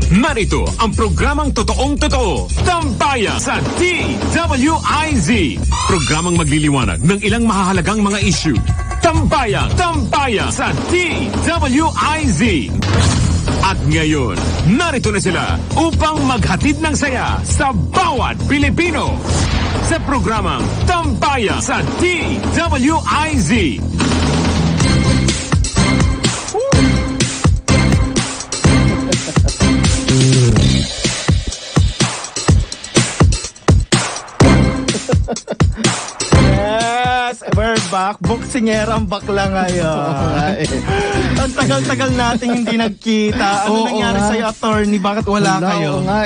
Narito ang programang totoong-totoo, Tambayan sa DWIZ. Programang magliliwanag ng ilang mahahalagang mga issue. Tambayan sa DWIZ. At ngayon, narito na sila upang maghatid ng saya sa bawat Pilipino. Sa programang Tambayan sa DWIZ. Yes, we're back. Boksingera ang bakla ngayon. Ang tagal-tagal nating hindi nagkita. Ano nangyari sa'yo, attorney? Bakit wala kayo? Oo nga,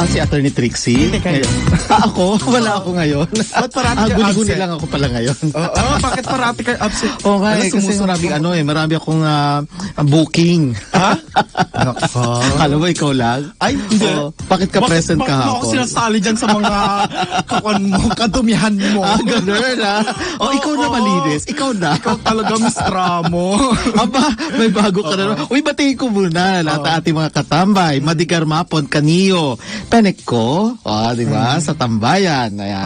si Attorney Trixie. Hindi kayo. Ako? Wala ako ngayon. Ba't parati ka Guli-guli absent? lang ako pala ngayon. Oo, bakit parati ka absent? Oo nga, kasi sumusunod marami akong booking. Ha? Nako. Alam mo, ikaw lang? Ay, hindi. Bakit ka present Bakit mo ako kahapon? sinasali dyan sa mga kadumihan mo? Ganun ikaw na malinis. Ikaw na. Ikaw talaga, mistra mo. Aba, may bago ka na. Uy, batiin ko muna lahat ng ating mga katambay. Madigar Mapon, Kaniyo, Penek ko, di ba? Sa tambayan. Ayan.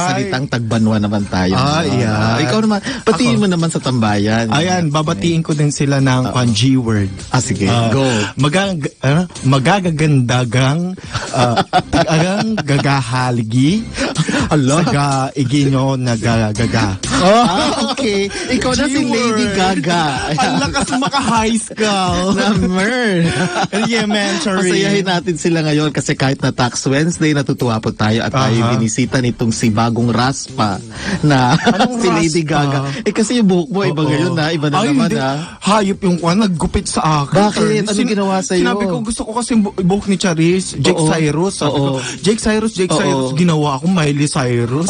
Salitang tagbanwa naman tayo. Yeah. Ikaw naman, batiin mo naman sa tambayan. Ayan, babatiin ko din sila ng G-word. Sige, go. Magagagandagang tagang gagahaligi saga iginyo na gagaga. Okay. Ikaw na si Lady Gaga. Ang lakas maka-high school. Summer. Elementary. Pasayahin natin sila ngayon kasi kahit na Tax Wednesday, natutuwa po tayo at tayo binisita nitong si Bagong Raspa na si Lady Gaga. Kasi yung buhok mo, iba ngayon na. Iba na naman hindi. Hayop yung naggupit sa akin. Bakit? Anong ginawa sa'yo? Sinabi ko, gusto ko kasi buhok ni Charis, Jake Cyrus. Sabi ko, Jake Cyrus, ginawa ako Miley Cyrus.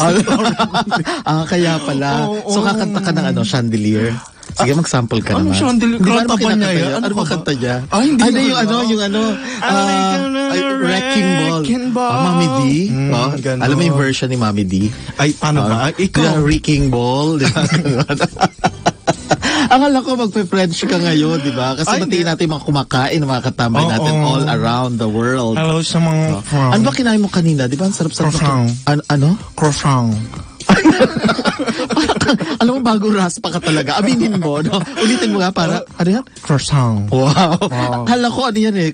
Kaya pala. So kakanta ka ng Chandelier. Sige, mag-sample ka naman. Ano chandelier? Kanta ba niya yan? Ano ba kanta niya? Hindi Wrecking Ball. Mami D. Alam mo yung version ni Mami D? Ay, paano ba? Ikaw. Wrecking Ball. Akala ko magpe-French ka ngayon, di ba? Kasi batiin natin mga kumakain, mga katambay natin all around the world. Hello sa mga Ano ba kinain mo kanina? Di ba? Ang sarap-sarap. Croissant. Ano? Croissant. Alam mo, bago raspa ka talaga. Aminin mo, no? Ulitin mo nga para, ano yan? Croissant. Wow. Akala ko, ano yan eh?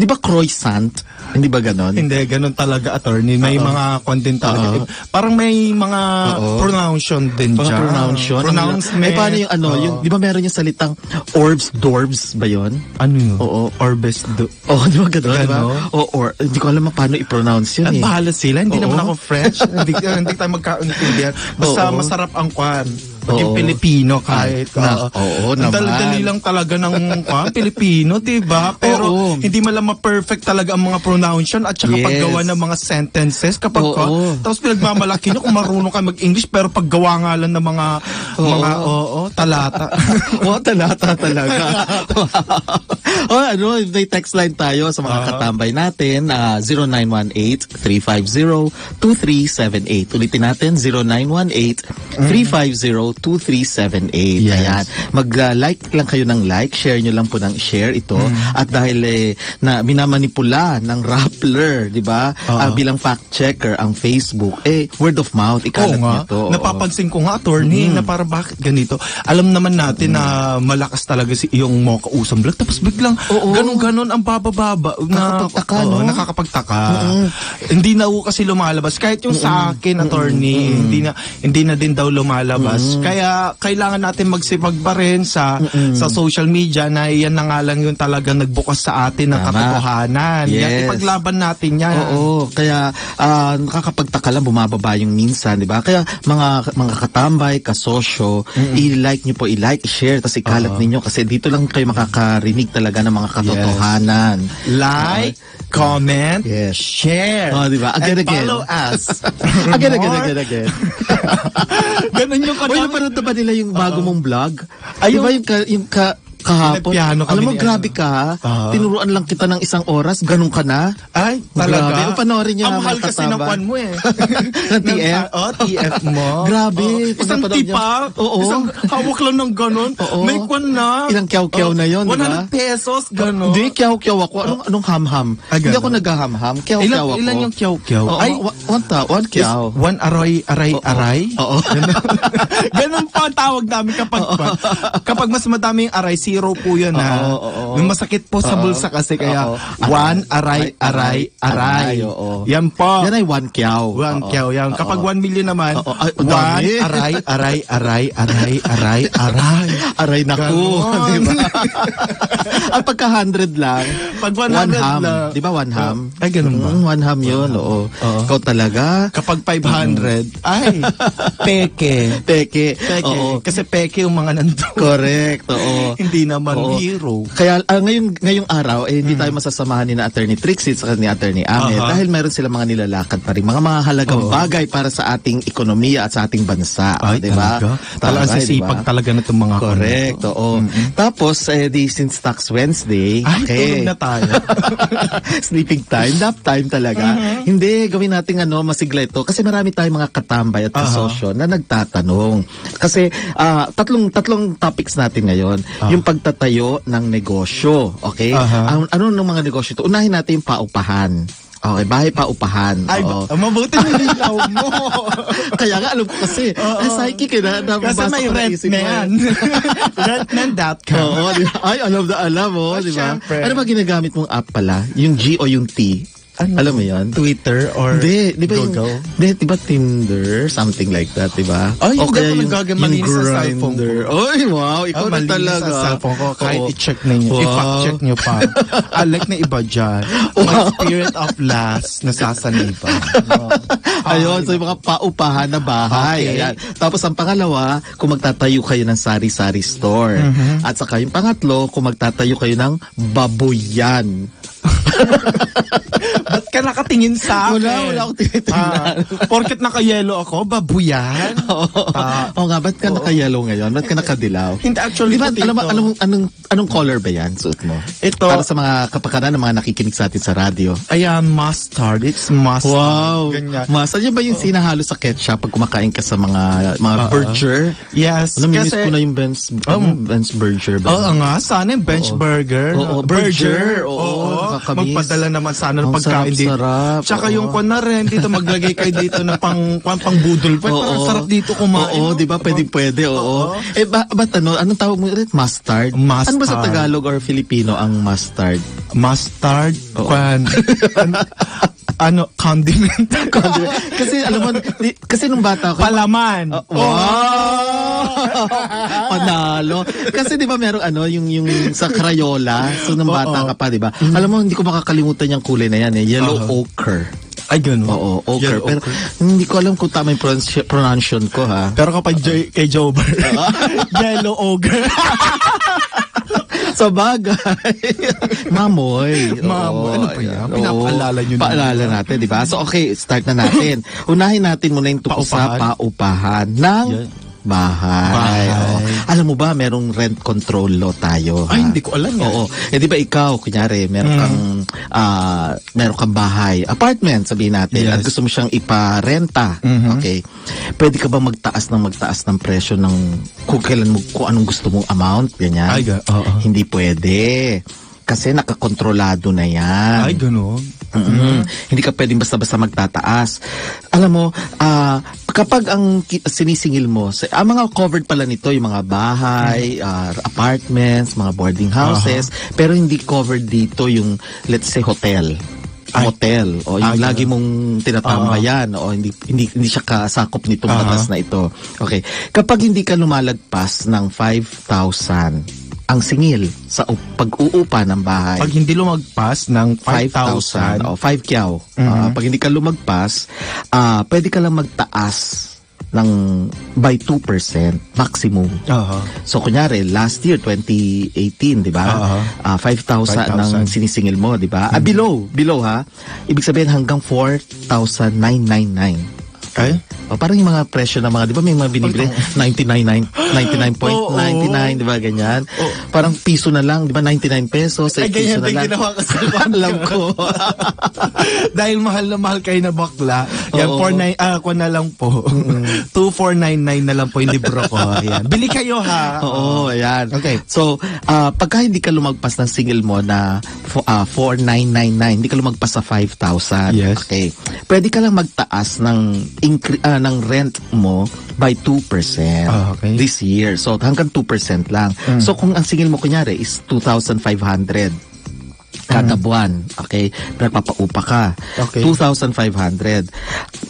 Di ba croissant? Hindi ba ganon? Hindi, ganon talaga, attorney. May mga content talaga. Parang may mga pronunciation din Mga dyan. pronouncement. Paano yung yung, di ba meron yung salitang orbs, dorbs ba yun? Ano yun? Oo. Orbes. Di ba ganon? Di ba? Or, hindi ko alam paano i-pronounce yun eh. Bahala sila. Hindi naman ako French. hindi tayo magkauntindihan. Basta masarap ang kwan. Maging Pilipino kahit. Oo ang naman. dali lang talaga ng Pilipino, di ba? Pero hindi malang ma-perfect talaga ang mga pronunciation at saka paggawa ng mga sentences kapag tapos pinagmamalaki nyo kung marunong ka mag-English pero paggawa nga lang ng mga talata. Talata talaga. May text line tayo sa mga katambay natin, 0918-350-2378. Ulitin natin, 0918-350-2378. Ayan. Mag-like lang kayo ng like, share nyo lang po ng share ito. At dahil na minamanipula ng Rappler, di ba? Bilang fact-checker ang Facebook, word of mouth, ikalat nyo to. Napapansin ko nga, attorney, na para bakit ganito. Alam naman natin na malakas talaga yung mga kausang vlog. Tapos biglang ganun-ganon ang baba-baba. Nakakapagtaka. Hindi na kasi lumalabas. Kahit yung sa akin, attorney, hindi na din daw lumalabas. Kaya kailangan natin magsipag pa rin sa social media na yan na nga lang yung talagang nagbukas sa atin ng katotohanan. Yan, ipaglaban natin yan. Kaya nakakapagtaka lang bumababa yung minsan, di ba? Kaya mga katambay, kasosyo, i-like nyo po, i-like, i-share, tapos ikalat ninyo kasi dito lang kayo makakarinig talaga ng mga katotohanan. Like, comment, share. Di ba? Again. Follow us. Again. Ganun yung Uy, napanood na ba nila yung bago mong vlog? Ay, di ba yung Kahapon. Nagpiano kami Alam mo, ni grabe ka. Tinuruan lang kita ng isang oras, ganun ka na. Ay, Grabe. talaga? Panoorin niyo, Ang mga mahal kasi ng kataba. kwan mo eh. Ng TF? TF mo. Grabe. Oo. Pag Isang napanood tipa. Oo. Isang hawak lang ng ganon. Oo. May kwan na. Ilang kyaw-kyaw na yun, di ba? 100 pesos, ganon. Hindi, kyaw-kyaw ako. Anong ham-ham? Ah, Hindi ganun. ako naghaham-ham. Kyaw-kyaw ako. Ilan yung kyaw-kyaw? Oo, Ay, one kyaw. one aray. Oo. Ganun pa ang tawag namin kapag mas madami yung aray, zero po yun ha. Oo. Yung masakit po sa bulsa kasi kaya Oo. one aray. Oo. Yan po. Yan ay one kyaw. One Oo. kyaw yan. Kapag 1 million naman, Oo. Ay, ang one dami. aray. Aray naku. Ganon. Diba? At pagka 100 lang, Pag 100 one ham. lang. Di ba one ham? Ay, ganun ba? One ham yun, oo. Ikaw talaga. Kapag 500, ay, peke. Peke. Peke. Kasi peke yung mga nandun. Correct, oo. Hindi naman Oo. hero. Kaya ngayong araw, hindi tayo masasamahan ni na Attorney Trixie at ni Attorney Amel dahil meron sila mga nilalakad pa rin, mga mahalagang bagay para sa ating ekonomiya at sa ating bansa. Ay, di ba? Talaga sisipag talaga na itong mga Correct, oo. Tapos, since Tax Wednesday, Ay, tulog na tayo. sleeping time, nap time talaga. Hindi, gawin natin masigla ito. Kasi marami tayong mga katambay at kasosyo na nagtatanong. Kasi, tatlong topics natin ngayon. Yung pagtatayo ng negosyo. Okay? Ano ng mga negosyo ito? Unahin natin yung paupahan. Okay, bahay paupahan. Ay, Oo. mabuti na nilaw mo. Kaya nga, alam ko kasi, psychic eh, Kasi nababasa may ko na rent isip na mo. yan. Rentman.com. Oo, di ba? Ay, alam mo, di ba? syempre. Ano ba ginagamit mong app pala? Yung G o yung T? Ano? Alam mo yun? Twitter or Hindi, di ba yung, Google? di ba Tinder? Something like that, di ba? Ay, O hindi kaya ako nagagalinis sa cellphone ko. Grindr. Ay, wow, ikaw na malinis talaga. sa cellphone ko. Kahit Oo. i-check ninyo. Wow. I-fact check nyo pa. Like na iba dyan. My spirit of last nasasaniba. Ayun, so yung mga paupahan na bahay. Okay. Ayan. Tapos ang pangalawa, kung magtatayo kayo ng sari-sari store. At saka yung pangatlo, kung magtatayo kayo ng babuyan. Ba't ka nakatingin sa akin? Wala akong tinitingnan. Porket naka-yellow ako, babuyan. Oo nga, ba't ka naka-yellow ngayon? Ba't ka nakadilaw? Hindi, actually, Di ba, puti ito. anong color ba yan, suot mo? Ito. Para sa mga kapakanan ng mga nakikinig sa atin sa radyo. Ayan, mustard. It's mustard. Wow. Ganyan. Yan ba yung sinahalo sa ketchup pag kumakain ka sa mga burger? Yes. Namimiss kasi, ko na yung Ben's Burger. ba? Oo nga, sana yung bench burger. Oo, burger. Oo, nakakamiss. Magpadala naman sana ng Ang pagkain dito. sarap. Tsaka Oo. yung kwan na rin, dito maglagay kayo dito ng pang-budol. Parang sarap dito kumain. Oo, di ba? Pwede, oo. Eh, ba't anong tawag mo rin? Mustard? Mustard. Ano ba sa Tagalog or Filipino ang mustard? Mustard, Oo. kwan, condiment. Kasi alam mo, kasi nung bata ko, Palaman. wow! Panalo. Kasi 'di ba merong yung sa Crayola, so nung bata ka pa, 'di ba? Alam mo hindi ko makakalimutan yung kulay na yan yellow ochre. Ay, ganun. Oo, ochre. Yellow Pero ochre. hindi ko alam kung tama yung pronunciation ko ha. Pero kapag kay Jober, yellow ogre. Sa bagay. Mamoy. Mamoy. Ano pa yan? Pinapaalala nyo na. Paalala natin, di ba? So, okay, start na natin. Unahin natin muna yung tungkol sa paupahan ng bahay. Oo. Alam mo ba, merong rent control law tayo. Ay, ha? hindi ko alam yan. Oo. Eh, di ba ikaw, kunyari, meron kang bahay, apartment, sabihin natin, Yes. at gusto mo siyang iparenta. Okay. Pwede ka ba magtaas ng presyo ng kung anong gusto mong amount, ganyan? Ay, oo. Hindi pwede. Kasi nakakontrolado na yan. Ay, ganun. Hindi ka pwedeng basta-basta magtataas. Alam mo, kapag ang sinisingil mo, ang mga covered pala nito, yung mga bahay, apartments, mga boarding houses, pero hindi covered dito yung, let's say, hotel. Motel o yung lagi mong tinatambayan o hindi siya kasakop nitong batas na ito. Okay. Kapag hindi ka lumalagpas ng 5,000 ang singil sa pag-uupa ng bahay. Pag hindi lumagpas ng 5,000, o 5 kyaw. Pag hindi ka lumagpas, pwede ka lang magtaas ng by 2% maximum. So kunyari last year 2018, 'di ba? 5,000 ang sinisingil mo, 'di ba? Below ha. Ibig sabihin hanggang 4,999. Ay? O, parang yung mga presyo ng mga, di ba may mga binibili 99.99, di ba ganyan? Parang piso na lang, di ba 99 pesos, Ay, piso ganyan na din lang. ginawa ko sa Alam ko. Dahil mahal na mahal kayo na bakla. Yan, Oo. 49, ako na lang po. 2499 na lang po yung libro ko. Ayan. Bili kayo ha. Oo, ayan. Okay. So, pagka hindi ka lumagpas ng single mo na 4,999, hindi ka lumagpas sa 5,000. Yes. Okay. Pwede ka lang magtaas ng ng rent mo by 2% Okay. this year. So, hanggang 2% lang. So, kung ang single mo kunyari is 2,500 kada buwan, okay? Nagpapaupa ka. Okay. 2,500.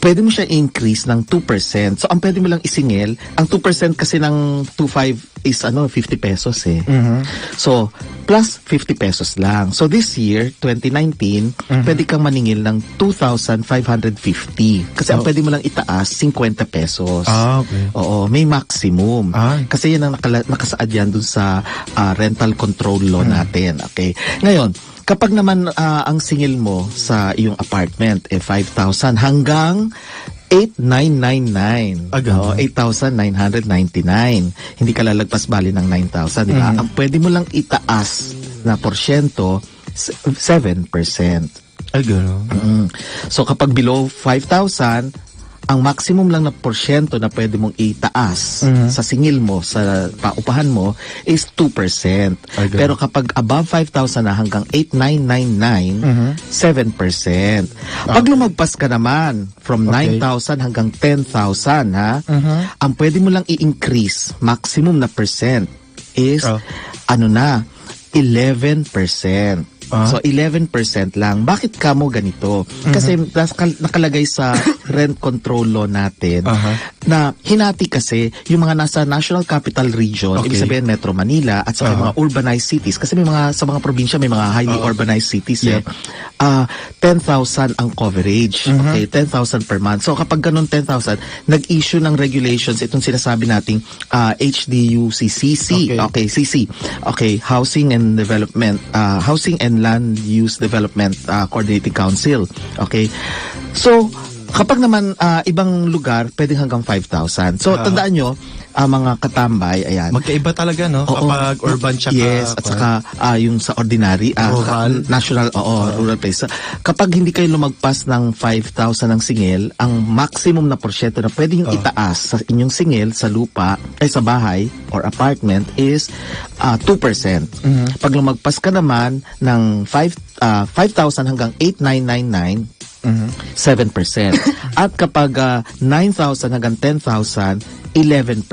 Pwede mo siya increase ng 2%. So, ang pwede mo lang isingil, ang 2% kasi ng 2,500 is 50 pesos eh. So, plus 50 pesos lang. So, this year, 2019, pwede kang maningil ng 2,550. Kasi ang pwede mo lang itaas, 50 pesos. Okay. Oo, may maximum. Ay. Kasi yan ang nakasaad yan dun sa rental control law natin. Okay. Ngayon, kapag naman ang singil mo sa iyong apartment 5,000 hanggang 8,999. Ganun. 8,999. Hindi ka lalagpas bali ng 9,000, di ba? Ang pwede mo lang itaas na porsyento 7%. Ay, gano'n. So kapag below 5,000, ang maximum lang na porsyento na pwede mong itaas sa singil mo, sa paupahan mo, is 2%. Okay. Pero kapag above 5,000 na hanggang 8,999, 7%. Pag lumagpas ka naman from Okay. 9,000 hanggang 10,000, ha, ang pwede mo lang i-increase, maximum na percent, is, 11%. So, 11% lang. Bakit ka mo ganito? Kasi nakalagay sa rent control law natin na hinati kasi yung mga nasa National Capital Region, Okay. ibig sabihin Metro Manila at sa mga urbanized cities. Kasi may mga sa mga probinsya may mga highly urbanized cities eh. 10,000 ang coverage. Okay, 10,000 per month. So, kapag ganun 10,000, nag-issue ng regulations itong sinasabi nating HDUCCC. Okay, CC. Okay, Housing and Development, Housing and Land Use Development Coordinating Council. Okay. So, kapag naman ibang lugar, pwedeng hanggang 5,000. So, tandaan nyo, mga katambay, ayan. Magkaiba talaga, no? Oo. Kapag urban tsaka... Yes, at saka yung sa ordinary, Rural. national, rural place. Kapag hindi kayo lumagpas ng 5,000 ng singil, ang maximum na porsyento na pwede yung itaas sa inyong singil sa lupa, ay sa bahay or apartment is 2%. Pag lumagpas ka naman ng 5,000 hanggang 8,999, 7%. At kapag 9,000 hanggang 10,000, 11%.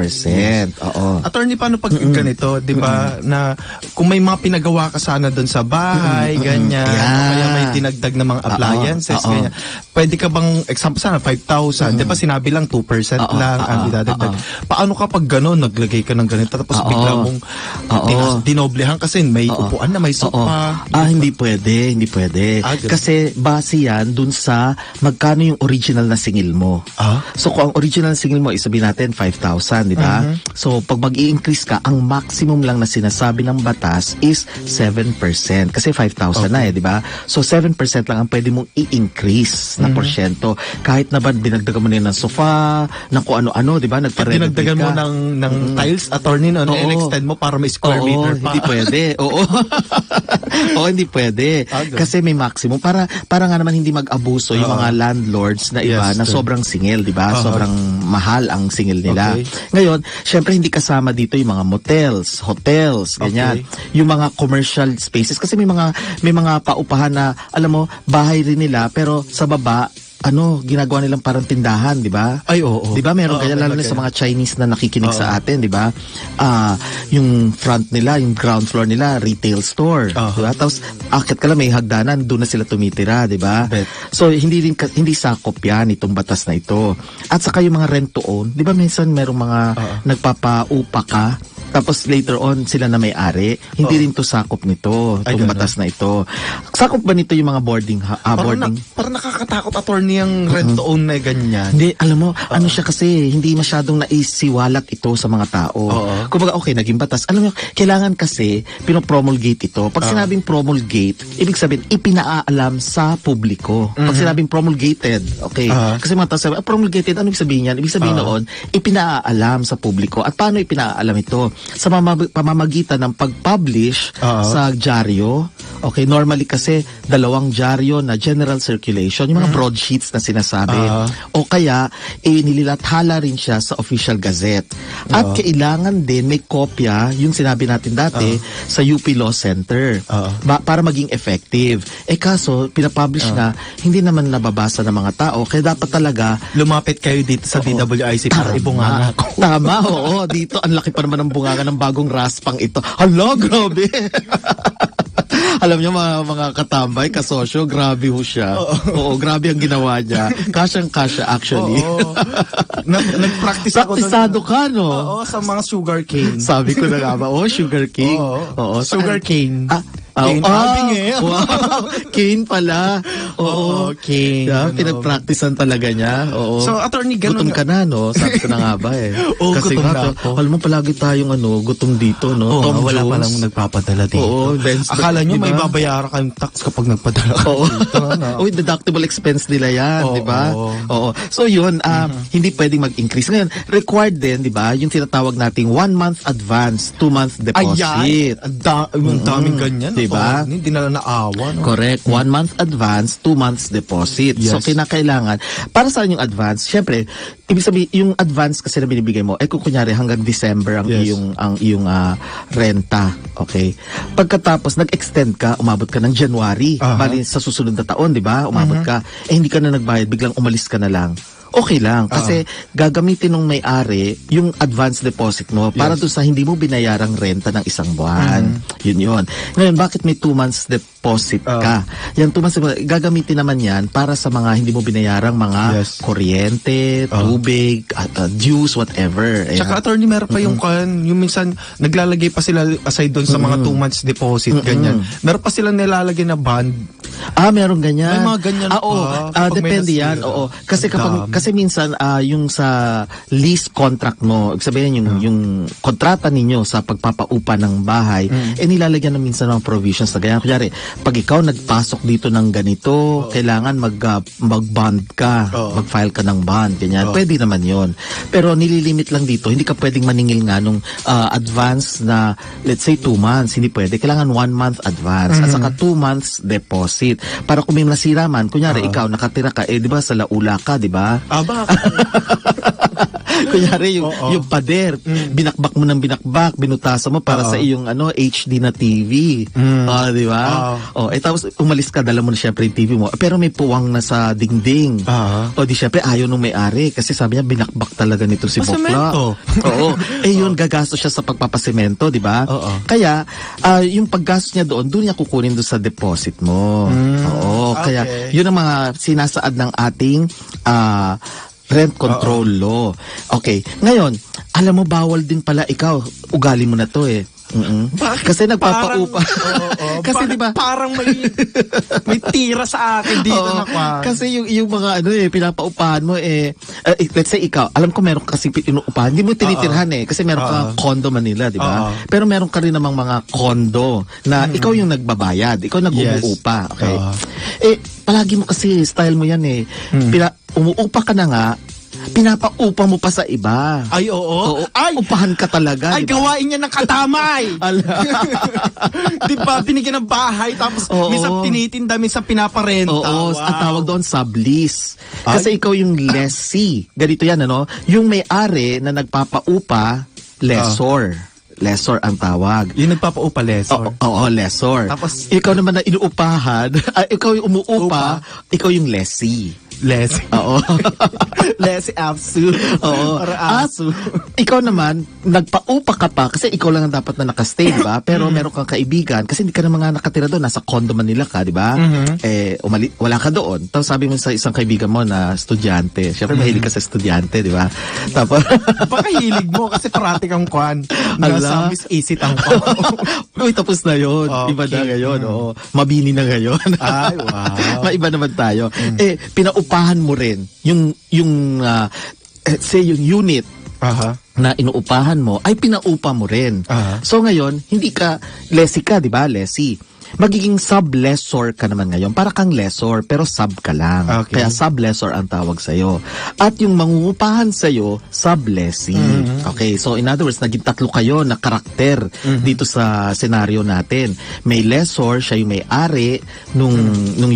Oo. Attorney, paano pag ganito, di ba, na kung may mga pinagawa ka sana doon sa bahay, ganyan, Yeah. o kaya may dinagdag na mga appliances, ganyan, pwede ka bang, example sana, 5,000, di ba sinabi lang 2% lang ang idadagdag. Paano kapag gano'n, naglagay ka ng ganito, tapos bigla mong dinoblehan kasi may upuan na, may sopa. Hindi pwede, hindi pwede. Ganun. Kasi base yan dun sa magkano yung original na singil mo. So kung ang original na singil mo, isabihin natin 5,000, di ba? So pag mag-i-increase ka, ang maximum lang na sinasabi ng batas is 7%. Kasi 5,000 na di ba? So 7% lang ang pwede mong i-increase na porsyento. Kahit na ba dinagdagan mo na ng sofa, ng kung ano-ano, di ba? Nagpa-renovate Dinagdagan mo ka. ng tiles, attorney, no? I-extend mo para may square meter pa. Hindi pwede. Oo. Oo, hindi pwede. Kasi may maximum. Para nga naman hindi mag-abuso yung mga landlords na iba Yes, na true. sobrang singil, di ba? Sobrang mahal ang singil nila. Okay. Ngayon, syempre hindi kasama dito yung mga motels, hotels, ganyan. Yung mga commercial spaces. Kasi may mga paupahan na, alam mo, bahay rin nila, pero sa baba, ginagawa nilang parang tindahan, di ba? Ay, oo. Di ba? Meron kaya lalo na talaga. sa mga Chinese na nakikinig sa atin, di ba? Yung front nila, yung ground floor nila, retail store. Di ba? Tapos, akit ka lang, may hagdanan, doon na sila tumitira, di ba? Bet. So, hindi sakop yan, itong batas na ito. At saka yung mga rent to own, di ba minsan merong mga nagpapaupa ka, tapos later on sila na may-ari, hindi rin to sakop nito, Ay, itong ganun. batas na ito. Sakop ba nito yung mga boarding? Parang nakakatakot, attorney, paano yung rent-to-own na ganyan? Hindi, alam mo, ano siya kasi, hindi masyadong naisiwalat ito sa mga tao. Kumbaga, okay, naging batas. Alam mo, kailangan kasi, pinopromulgate ito. Pag sinabing promulgate, ibig sabihin, ipinaalam sa publiko. Pag sinabing promulgated, okay, kasi mga tao sabi, promulgated, ano ibig sabihin yan? Ibig sabihin noon, ipinaalam sa publiko. At paano ipinaalam ito? Sa pamamagitan ng pag-publish sa dyaryo. Okay, normally kasi, 2 dyaryo na general circulation, yung mga broadsheets na sinasabi. O kaya, nililathala rin siya sa official gazette. At kailangan din may kopya, yung sinabi natin dati, sa UP Law Center. Para maging effective. Kaso, pinapublish na, hindi naman nababasa ng mga tao. Kaya dapat talaga, lumapit kayo dito sa DWIC para ibunganga. Tama, oo. Dito, ang laki pa naman ng bunganga ng bagong raspang ito. Hala, grabe! Alam niyo mga katambay, kasosyo, grabe ho siya. Oo, grabe ang ginawa niya. Kasyang-kasya actually. Nag-practice ako. Praktisado ka, no? Oo, sa mga sugar cane. Sabi ko na nga ba, sugar cane. Oo, sugar cane. Cane. Wow. Cane pala. Oo. Cane. Yeah, pinag-practicean talaga niya. Oo. So, attorney, ganun. Gutom ka na, no? Sabi ko na nga ba eh. Kasi gutom nga, na ako. alam mo, palagi tayong gutom dito, no? Tom wala Jones. palang nagpapadala dito. Oo. Akala nyo may babayaran kayong tax kapag nagpadala ka dito. Oo, deductible expense nila yan, di ba? Oo. So yun, hindi pwedeng mag-increase. Ngayon, required din, di ba, yung tinatawag nating 1 month advance, 2 month deposit. Ayan, ang daming ganyan. Diba? Hindi na naawa. No? Correct. 1 month advance, 2 months deposit. Yes. So, kinakailangan, para saan yung advance? Siyempre, ibig sabihin, yung advance kasi na binibigay mo, kung kunyari hanggang December ang iyong renta. Okay? Pagkatapos, nag-extend ka, umabot ka ng January. Bali, sa susunod na taon, di ba? Umabot ka. Hindi ka na nagbayad, biglang umalis ka na lang. Okay lang. Kasi gagamitin ng may-ari yung advance deposit mo para doon sa hindi mo binayarang renta ng 1 buwan. Yun. Ngayon, bakit may 2 months deposit ka? Yan 2 months deposit, gagamitin naman yan para sa mga hindi mo binayarang mga kuryente, tubig, dues, whatever. Tsaka attorney, meron pa yung minsan naglalagay pa sila aside doon sa mga 2 months deposit, ganyan. Meron pa sila nilalagay na bond. Meron ganyan. May mga ganyan pa. Depende yan. Oo. Kasi minsan yung sa lease contract mo, ibig sabihin yung kontrata ninyo sa pagpapaupa ng bahay, nilalagyan na minsan ng provisions na ganyan. Kunyari, pag ikaw nagpasok dito ng ganito, kailangan mag-bond ka, mag-file ka ng bond, ganyan. Pwede naman yon. Pero nililimit lang dito, hindi ka pwedeng maningil nga nung advance na, let's say 2 months, hindi pwede. Kailangan 1 month advance at saka 2 months deposit. Para kung may nasira man, kunyari ikaw nakatira ka, di ba sa Laula ka, di ba? Kunyari yung pader, binakbak mo ng binakbak, binutasan mo para sa iyong HD na TV. Di ba? Tapos umalis ka, dala mo na syempre yung TV mo. Pero may puwang na sa dingding. Di syempre ayaw nung may-ari kasi sabi niya binakbak talaga nito si Bokla. Oo. Yun gagastos siya sa pagpapasemento, di ba? Kaya yung paggastos niya doon niya kukunin doon sa deposit mo. Kaya yun ang mga sinasaad ng ating rent control law. Okay. Ngayon, alam mo, bawal din pala ikaw. Ugali mo na to eh. Kasi nagpapaupa. Kasi diba? Parang may tira sa akin dito na kasi yung mga pinapaupahan mo let's say ikaw, alam ko meron kasi inuupahan, hindi mo tinitirhan kasi meron ka condo Manila, di ba? Pero meron ka rin namang mga condo na ikaw yung nagbabayad, ikaw nag-umuupa. Okay? Palagi mo kasi style mo yan umuupa ka na nga, pinapaupa mo pa sa iba. Ay, oo. Ay, upahan ka talaga. Ay, diba? gawain niya ng katamay. Di ba? Binigyan ng bahay, tapos minsan tinitinda, minsan pinaparenta. Ang tawag doon, sublease. Kasi ikaw yung lessee. Ganito yan, yung may-ari na nagpapaupa, lessor. Lessor ang tawag. Yung nagpapaupa, lessor. Lessor. Tapos, ikaw naman na inuupahan, ikaw yung umuupa, ikaw yung lessee. Lessee. Oo. Lessee Apsu. Oo. At ikaw naman, nagpaupa ka pa kasi ikaw lang ang dapat na nakastay, di ba? Pero meron kang kaibigan kasi hindi ka naman nga nakatira doon, nasa condo Manila ka, di ba? Wala ka doon. Tapos sabi mo sa isang kaibigan mo na estudyante. Siyempre mahilig ka sa estudyante, di ba? Tapos baka hilig mo kasi parating ang kwan. Nasa Miss Easy ang kwan. Uy, tapos na yun. Iba na ngayon. Mabini na ngayon. Ay, wow. Maiba naman tayo. Pinaupa inuupahan mo rin say yung unit na inuupahan mo ay pinaupa mo rin. So ngayon, hindi ka lessee ka, 'di ba? Lessee. Magiging sub-lessor ka naman ngayon. Para kang lessor, pero sub ka lang. Okay. Kaya sub-lessor ang tawag sa'yo. At yung mangungupahan sa'yo, sub-lessee. Okay, so in other words, naging tatlo kayo na karakter dito sa senaryo natin. May lessor, siya yung may-ari nung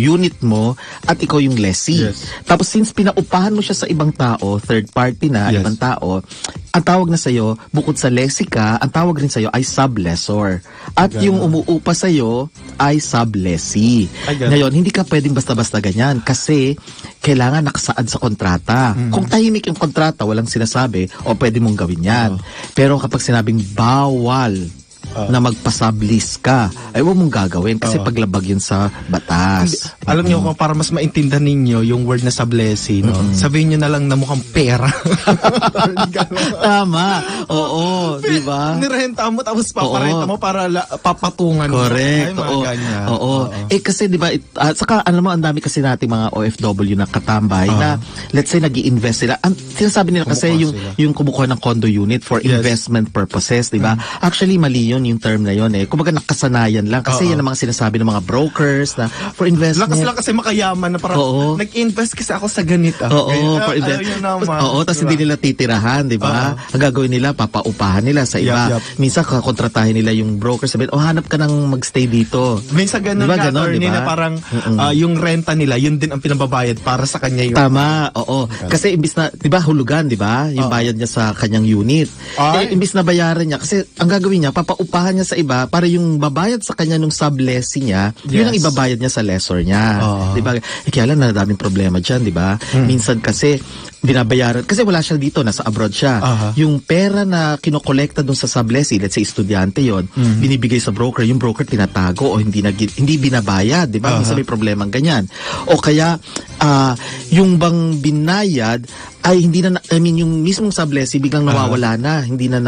unit mo, at ikaw yung lessee. Yes. Tapos since pinaupahan mo siya sa ibang tao, third party na, ibang tao, ang tawag na sa'yo, bukod sa lessee ka, ang tawag rin sa'yo ay sub-lessor. At yung umuupa sa'yo ay sub-lessee. Ngayon, hindi ka pwedeng basta-basta ganyan kasi kailangan nakasaad sa kontrata. Kung tahimik yung kontrata, walang sinasabi, o pwede mong gawin yan. Pero kapag sinabing bawal na magpa-sublease ka, ay huwag mong gagawin kasi paglabag yun sa batas. Alam niyo kung para mas maintindihan ninyo yung word na sublessee, no? Sabihin niyo na lang na mukhang pera. Tama. Oo, di ba? Nirenta mo tapos paparenta mo para papatungan mo. Correct. Ay, mga ganyan. Oo. Kasi di ba, saka alam mo, ang dami kasi nating mga OFW na katambay na, let's say, nag-i-invest sila. Ang sinasabi nila kasi yung kumukuha ng condo unit for investment purposes, di ba? Actually, mali yun yung term na yun eh. Kumbaga nakasanayan lang kasi yan ang mga sinasabi ng mga brokers na for investment. Lakas lang kasi makayaman na parang nag-invest kasi ako sa ganito. For investment. Tapos hindi nila titirahan, di ba? Ang gagawin nila, papaupahan nila sa iba. Minsan kakontratahin nila yung broker, sabihin, hanap ka nang magstay dito. Minsan ganun diba, ka, attorney, na parang yung renta nila, yun din ang pinababayad para sa kanya yung... Tama, oo. Kasi imbis na, di ba, hulugan, di ba? Yung bayad niya sa kanyang unit. Imbis na bayaran niya, kasi ang gagawin niya, papaupahan niya sa iba para yung babayad sa kanya nung sublessee niya, yun ang ibabayad niya sa lessor niya. Di ba? Kaya lang, nadaming problema dyan, di ba? Minsan kasi, binabayaran, kasi wala siya dito, nasa abroad siya. Yung pera na kinokolekta dun sa sublessee, let's say estudyante yon, binibigay sa broker, yung broker tinatago o hindi binabayad, di ba? Minsan may problema ganyan. O kaya, yung bang binayad ay hindi na, yung mismong sublessee biglang nawawala na, hindi na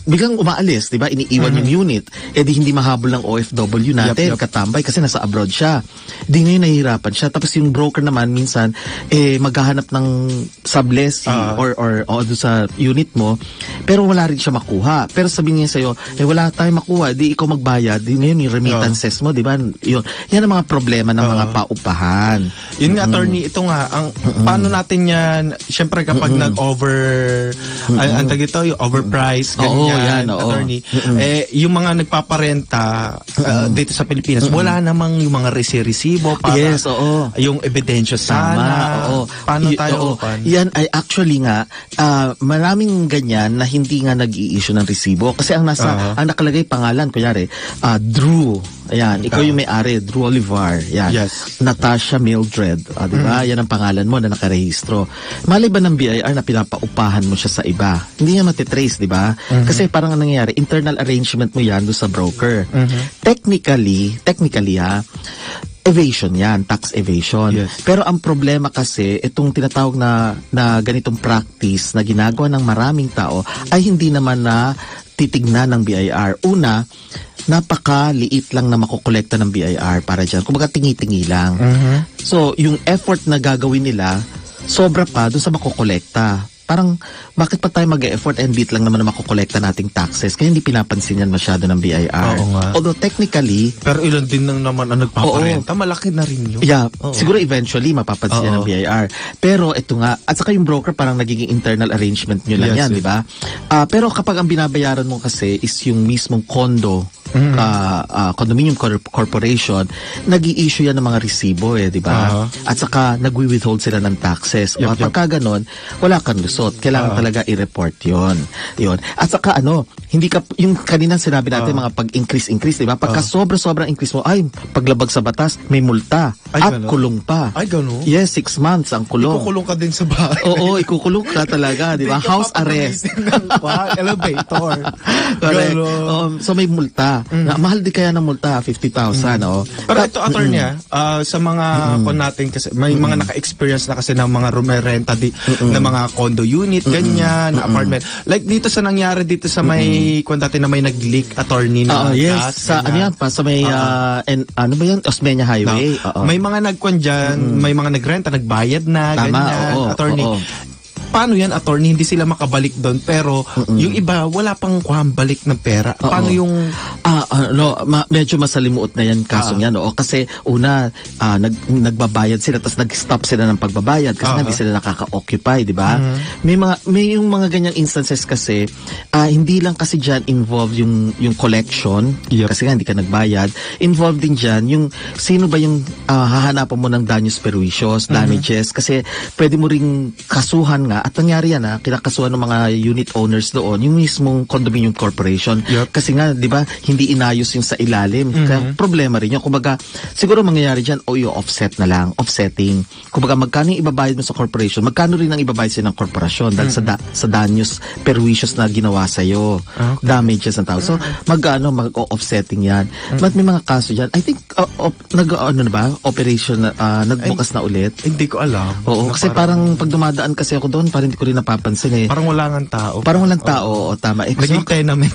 biglang umaalis, di ba? Iniiwan yung unit. Di hindi mahabol ng OFW natin, katambay, kasi nasa abroad siya. Di ngayon nahihirapan siya. Tapos yung broker naman, minsan, maghahanap ng sublessee or doon sa unit mo, pero wala rin siya makuha. Pero sabihin niya sa'yo, wala tayong makuha, di ikaw magbayad, di ngayon yung remittances mo, di ba? Yan ang mga problema ng mga paupahan. Yun nga, attorney, ito nga, paano natin yan, syempre kapag yung overpriced, ganyan, attorney, yung mga nagpaparenta dito sa Pilipinas, wala namang yung mga resibo para yung ebidensya sana. Paano tayo? Yan ay actually nga, maraming ganyan na hindi nga nag-i-issue ng resibo. Kasi ang nakalagay pangalan, kunyari, Drew. Ayan, ikaw yung may-ari, Drew Olivar. Yan. Yes. Natasha Mildred. Diba? Yan ang pangalan mo na nakarehistro. Malay ba ng BIR na pinapaupahan mo siya sa iba? Hindi niya matitrace, di ba? Kasi parang ang nangyayari, internal arrangement mo yan doon sa broker. Technically evasion yan, tax evasion. Yes. Pero ang problema kasi, itong tinatawag na ganitong practice na ginagawa ng maraming tao ay hindi naman na titignan ng BIR. Una, napakaliit lang na makukolekta ng BIR para dyan. Kumbaga tingi-tingi lang. So, yung effort na gagawin nila, sobra pa doon sa makukolekta. Parang, bakit pa tayo mag-e-effort and bit lang naman na makukolekta nating taxes? Kaya hindi pinapansin yan masyado ng BIR. Although technically... Pero ilan din lang naman ang nagpaparenta. Malaki na rin yun. Yeah. Siguro eventually mapapansin yan ng BIR. Pero ito nga, at saka yung broker parang nagiging internal arrangement nyo lang yan, di ba? Pero kapag ang binabayaran mo kasi is yung mismong condo, condominium corporation, nag-i-issue yan ng mga resibo di ba? At saka nagwi-withhold sila ng taxes. Pagka ganon, wala kang lusot. Kailangan talaga i-report yon. At saka hindi ka, yung kanina sinabi natin mga pag-increase, di ba? Pagka sobrang increase mo, paglabag sa batas, may multa. At kulong pa. Ay, gano'n? Yes, 6 months ang kulong. Ikukulong ka din sa bahay. Oo, ikukulong ka talaga, di ba? House arrest. Elevator. Correct. So may multa. Mahal di kaya ng multa, 50,000, Pero ito, attorney, sa mga kon natin kasi, may mga naka-experience na kasi ng mga rumerenta ng mga condo unit, ganyan, na apartment. Like dito sa nangyari dito sa may, kung dati na may nag-leak attorney na gas, sa ano yan pa, sa may, ano ba yan? Osmeña Highway. May mga nagkwan dyan, may mga nagrenta, nagbayad na, ganyan, attorney. Paano yan, attorney? Hindi sila makabalik doon. Pero yung iba, wala pang balik ng pera. Paano yung... medyo masalimuot na yan kasong yan. Kasi una, nagbabayad sila, tapos nag-stop sila ng pagbabayad kasi hindi sila nakaka-occupy, di ba? May yung mga ganyang instances kasi, hindi lang kasi dyan involved yung collection, kasi nga hindi ka nagbayad. Involved din dyan yung sino ba yung hahanapan mo ng danyos perjuicios, damages, kasi pwede mo ring kasuhan nga. At nangyari yan, kinakasuhan ng mga unit owners doon, yung mismong condominium corporation. Kasi nga, di ba, hindi inayos yung sa ilalim. Kaya problema rin yun. Kumbaga, siguro mangyayari dyan, offset na lang, offsetting. Kumbaga, magkano yung ibabayad mo sa corporation, magkano rin ang ibabayad sa'yo ng korporasyon dahil sa danyos perjuicios na ginawa sa'yo. Damages ng tao. So, mag-offsetting yan. But may mga kaso dyan. I think, operation, nagbukas na ulit. Hindi ko alam. Oo, kasi parang pag dumadaan kasi ako doon, parang hindi ko rin napapansin Parang wala nga tao. Parang walang tao, tama. Naging tenement.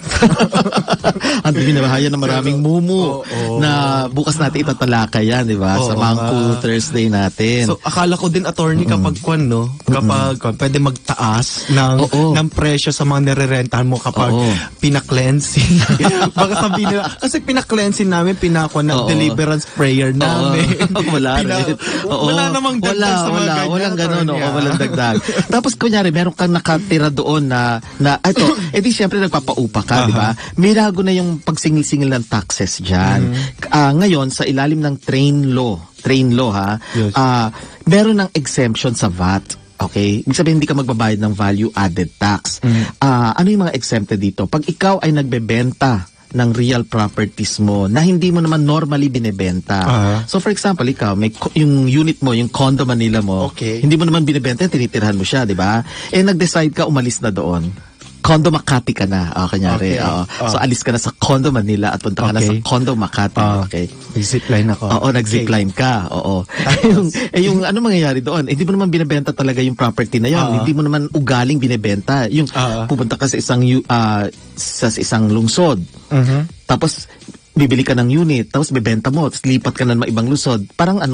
Ang binabahayan ng maraming mumu na bukas natin itatalakay yan, di ba? Sa Mangku Thursday natin. So, akala ko din, attorney, kapag kapag pwede magtaas ng presyo sa mga nirerentahan mo kapag pina-cleansing. Baka sabihin nila, kasi pina-cleansing namin, ng deliverance prayer namin. Wala rin. Wala namang dagdag sa mga ganyan. Walang ganun, walang dagdag. Tapos kunyari, meron kang nakatira doon na ito, edi siyempre nagpapaupa ka, di ba? May lago na yung pagsingil-singil ng taxes dyan. Ngayon, sa ilalim ng train law meron ng exemption sa VAT. Okay? Ibig sabihin, hindi ka magbabayad ng value-added tax. Ano yung mga exempted dito? Pag ikaw ay nagbebenta ng real properties mo na hindi mo naman normally binebenta. So for example, ikaw, yung unit mo, yung condo Manila mo, hindi mo naman binebenta, tinitirhan mo siya, di ba? Nag-decide ka, umalis na doon. Condo Makati ka na, kanyari. So alis ka na sa Condo Manila at punta ka na sa Condo Makati. Nag-zipline ako. Nag-zipline ka. yung ano mangyayari doon? Hindi mo naman binebenta talaga yung property na yun. Hindi mo naman ugaling binebenta. Yung pupunta ka sa isang lungsod. Tapos bibili ka ng unit, tapos bebenta mo, tapos lipat ka na ng ibang lusod. Parang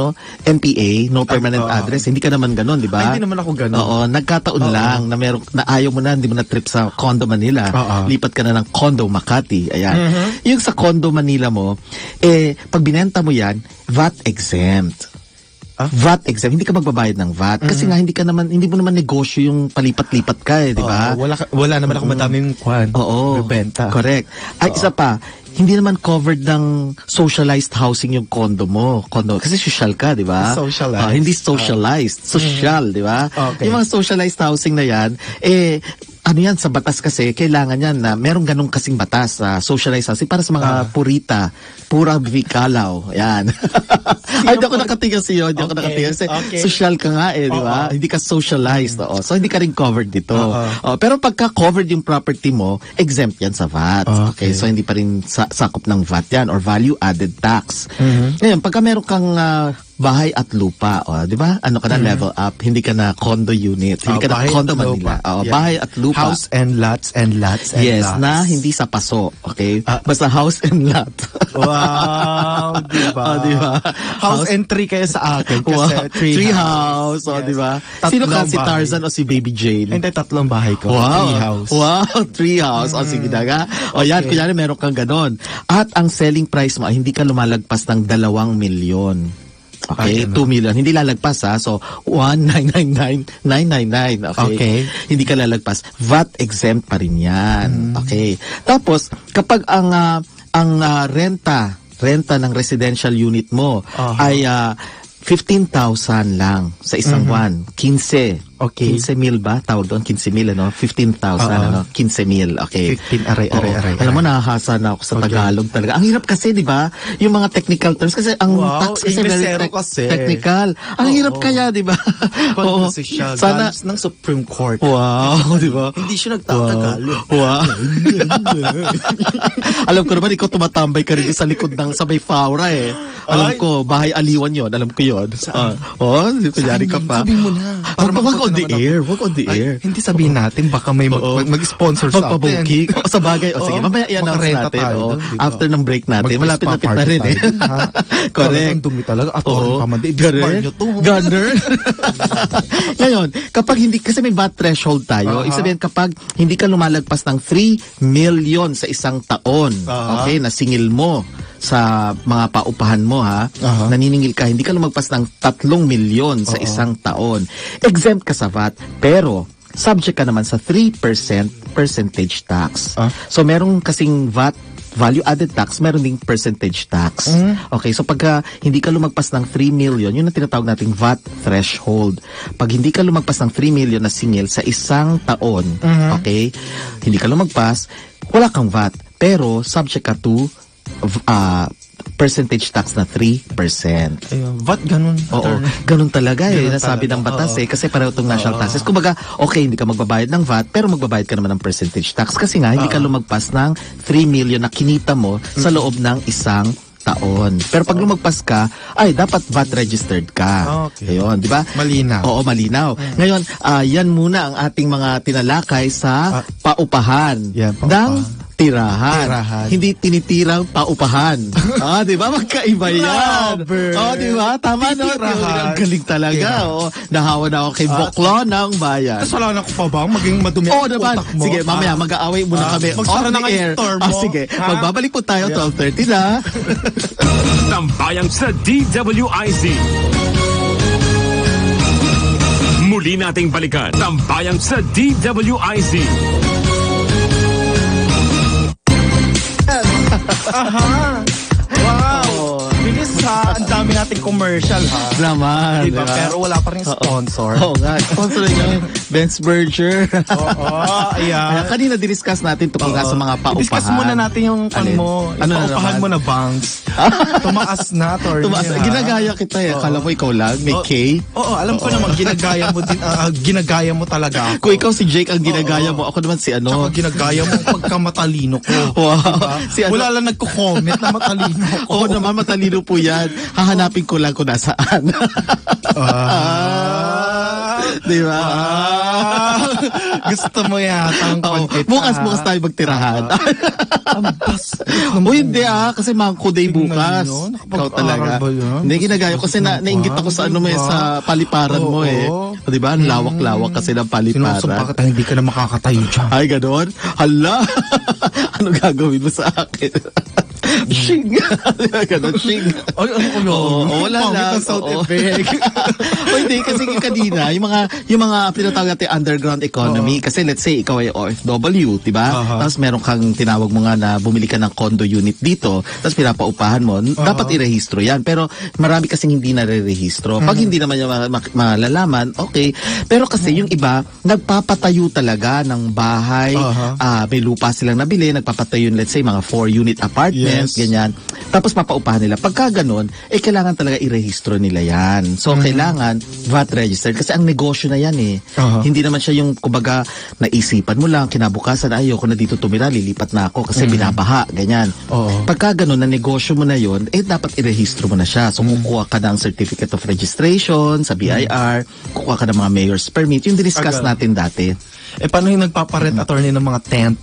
NPA, no permanent address. Hindi ka naman ganon, di ba? Hindi naman ako ganon. Nagkataon lang na na ayaw mo na, hindi mo na trip sa Condo Manila. Lipat ka na ng Condo Makati. Ayan. Yung sa Condo Manila mo, pag binenta mo yan, VAT exempt. VAT exempt, hindi ka magbabayad ng VAT kasi nga hindi mo naman negosyo yung palipat-lipat ka di ba? Wala naman ako madaming bebenta. Correct. Ay, isa pa, hindi naman covered ng socialized housing yung condo mo. Kasi social ka, di ba? Socialized. Hindi socialized. Social, di ba? Yung mga socialized housing na yan, ano yan, sa batas kasi, kailangan yan na merong ganong kasing batas sa socialized housing para sa mga pura bikalaw. Yan. Ay, hindi ako nakatingin sa'yo. Hindi ako nakatingin. Kasi social ka nga di ba? Hindi ka socialized. So, hindi ka rin covered dito. Pero pagka covered yung property mo, exempt yan sa VAT. Okay? So, hindi pa rin sakop ng VAT yan or value-added tax. Ngayon, pagka meron kang bahay at lupa, di ba? Ano ka na, level up. Hindi ka na condo unit. Hindi ka na condo Manila. Bahay at lupa. House and lots and lots and yes, lots. na hindi sa paso. Okay? Basta house and lot. Wow, diba? Diba? House and tree kaya sa akin. Kasi tree house. Diba? Sino ka? Si Tarzan o si Baby Jane? Hindi, 3 bahay ko. Wow. Tree house. Wow, tree house. Sige na nga. Yan, kunyari meron kang ganon. At ang selling price mo, hindi ka lumalagpas ng 2 milyon. Okay, 2 million. Hindi lalagpas So, 1,999,999. Okay. Hindi ka lalagpas. VAT exempt pa rin yan. Okay. Tapos, kapag ang renta ng residential unit mo ay 15,000 lang sa isang buwan. 15. 15,000 ba? Tawag doon, 15,000, 15,000, 15,000. Okay. 15, aray. Alam mo, nakahasa na ako sa Tagalog talaga. Ang hirap kasi, di ba? Yung mga technical terms. Kasi ang tax kasi very technical. Ang hirap kaya, di ba? Kasi siya. Sana ng Supreme Court. Wow, di ba? Hindi siya nagtatagalog. Wow. Alam ko naman, ikaw tumatambay ka rin sa likod ng sabay Faura Alam ko, bahay aliwan yon. Alam ko yon. Kunyari ka pa. Sabi mo na. on the naman air. Wag on the Ay, air. hindi sabihin natin, baka may mag-sponsor sa atin. Magpabooking. Sa bagay. O sige, mamaya i-announce makarenta natin. tayo O, dun, diba? after ng break natin. Malapit-lapit na rin eh. Correct. Correct. Ang dumi talaga. At Oo. pamandi. Ganun. Nyo to. Ganun. Ngayon, kapag hindi, kasi may VAT threshold tayo, ibig sabihin kapag hindi ka lumalagpas ng 3 million sa isang taon, okay, na singil mo sa mga paupahan mo naniningil ka, hindi ka lumagpas ng 3 milyon sa isang taon, exempt ka sa VAT, pero subject ka naman sa 3% percentage tax. So merong kasing VAT value added tax, meron ding percentage tax. Okay, so pagka hindi ka lumagpas ng 3 million, yun ang tinatawag nating VAT threshold. Pag hindi ka lumagpas ng 3 million na singil sa isang taon, okay, hindi ka lumagpas, wala kang VAT. Pero subject ka to percentage tax na 3%. Ayun, VAT ganun. Oo, ganun talaga Ganun nasabi talaga, ng batas kasi pareho itong national taxes. Kumbaga, okay, hindi ka magbabayad ng VAT, pero magbabayad ka naman ng percentage tax kasi nga, hindi ka lumagpas ng 3 million na kinita mo sa loob ng isang taon. Pero pag lumagpas ka, ay, dapat VAT registered ka. Okay. Ayun, di ba? Malinaw. Oo, malinaw. Ngayon, yan muna ang ating mga tinalakay sa paupahan. Yan, paupahan. ng tirahan. Hindi tinitirang paupahan. Di ba? Magkaiba yan. Di ba? Tama no? Ang galing talaga. Nahawa na ako kay Boklo ng bayan. Kasalanan ko pa ba maging madumi ang naman. utak mo? Sige, mamaya mag-aaway muna kami. Magsara na On the nga yung air. store mo. Sige, magbabalik po tayo 12:30 na. Tambayang sa DWIZ. Muli nating balikan. Tambayang sa DWIZ. Wow! Bilis ha! Ang dami nating commercial ha! Naman. Diba? Pero wala pa rin sponsor. Oo nga. Sponsor niya Benz Burger. Ayan. Kanina diniscuss natin tungkol nga sa mga paupahan. Discuss muna natin yung Alin? mo. Ano na Paupahan naman? mo na banks. Tumaas na, attorney. Tumaas. Ginagaya kita eh. Akala mo ikaw lang. May K. Oo, alam ko naman. Ginagaya mo din. Ginagaya mo talaga ako. Kung ikaw si Jake ang ginagaya mo, ako naman si Tsaka ginagaya mo ang pagkamatalino ko. Wow. Diba? Si ano? Wala lang nagko-comment na matalino ko. Oo naman, matalino po yan. Hahanapin ko lang kung nasaan. Di ba? Gusto mo yata ang content. Bukas tayo magtirahan. O hindi kasi Mangko Day bukas. Ikaw talaga. Hindi, ginagaya ko kasi nainggit ako sa ano mo sa paliparan mo eh. O, di ba? Ang lawak-lawak kasi ng paliparan. Sinusumpa ka hindi ka na makakatayo dyan. Ay, ganon? Hala! Ano gagawin mo sa akin? Shing! Ganon, shing. Ay, ano ko yun? Wala lang. Sound effect. O hindi, kasi kanina, yung mga pinatawag natin underground economy, kasi let's say, ikaw ay OFW, diba? Tapos meron kang tinawag mo nga na bumili ka ng condo unit dito, tapos pinapaupahan mo, dapat irehistro yan. Pero marami kasing hindi nare-rehistro. Pag hindi naman yung malalaman, okay. Pero kasi yung iba, nagpapatayo talaga ng bahay, may lupa silang nabili, nagpapatayo let's say, mga 4-unit apartment, ganyan. Tapos papaupahan nila. Pagka ganun, kailangan talaga irehistro nila yan. So, kailangan VAT registered kasi ang negosyo na yan eh. Hindi naman siya yung, kumbaga, naisipan mo lang, kinabukasan, ayoko na dito tumira, lilipat na ako kasi binabaha, ganyan. Pagka ganun, na negosyo mo na yon, dapat irehistro mo na siya. So, kukuha ka ng certificate of registration sa BIR, kukuha ka ng mga mayor's permit, yung diniscuss natin dati. Paano yung nagpaparent attorney ng mga tent?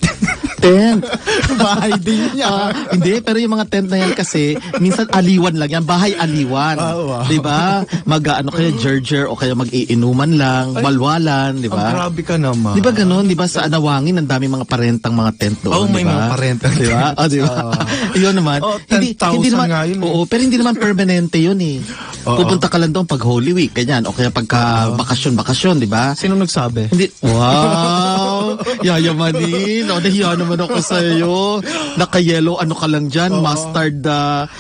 Tent? Bahay din niya. Hindi, pero yung mga tent na yan kasi, minsan aliwan lang yan, bahay aliwan. Diba? Mag-ano kaya, gerger o kaya mag-iinuman lang, walwalan, diba? Ang grabe ka naman. Diba ganun? Diba sa Anawangin, ang dami mga parentang mga tent doon, may mga parentang. Diba? Diba? Yun naman. Hindi naman, nga yun. pero hindi naman permanente yun eh. Pupunta ka lang doon pag Holy Week, ganyan. O kaya pagka bakasyon, diba? Sino nagsabi? Hindi. Wow! Yayamanin. Nahiya naman ako sa iyo. Naka-yellow, ano ka lang dyan? Mustard.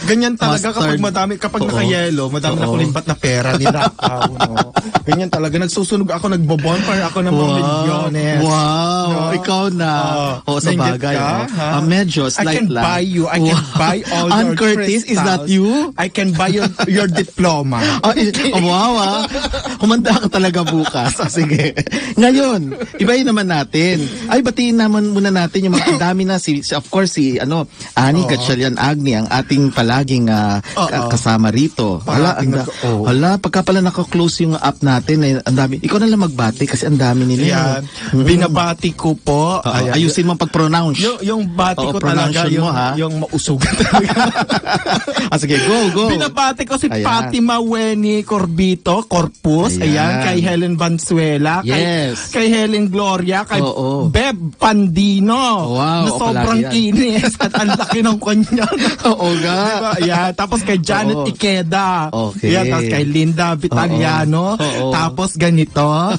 Ganyan talaga kapag naka-yellow, madami na kulimbat na pera nila. Ganyan talaga. Nagsusunog ako, nagbobonfire ako ng mga milyones. Wow! No? Ikaw na. Sa bagay. Medyo, slight lang. I can buy all your Curtis, crystals. is that you? I can buy your diploma. Wow, humanda ka talaga bukas. Sige. Ngayon, ibayin naman natin natin. Ay, batiin naman muna natin yung mga ang dami na of course si Ani Gatchalian Agni ang ating palaging kasama rito. Hala, pagka pala naka-close yung app natin, ang dami. Ikaw na lang magbati kasi ang dami nila. Binabati ko po. Ayusin mo pag-pronounce. Yung bati ko talaga, yung mausog talaga. Sige, go. Binabati ko si Fatima Weni Corbito, Corpus. Ayan, kay Helen Valenzuela. Yes. Kay Helen Gloria. Kay Beb Pandino. Wow, na sobrang kinis. At ang laki ng kanya. Oo nga. Diba? Yeah, tapos kay Janet Ikeda. Okay. Yeah, tapos kay Linda Vitaliano. Tapos ganito.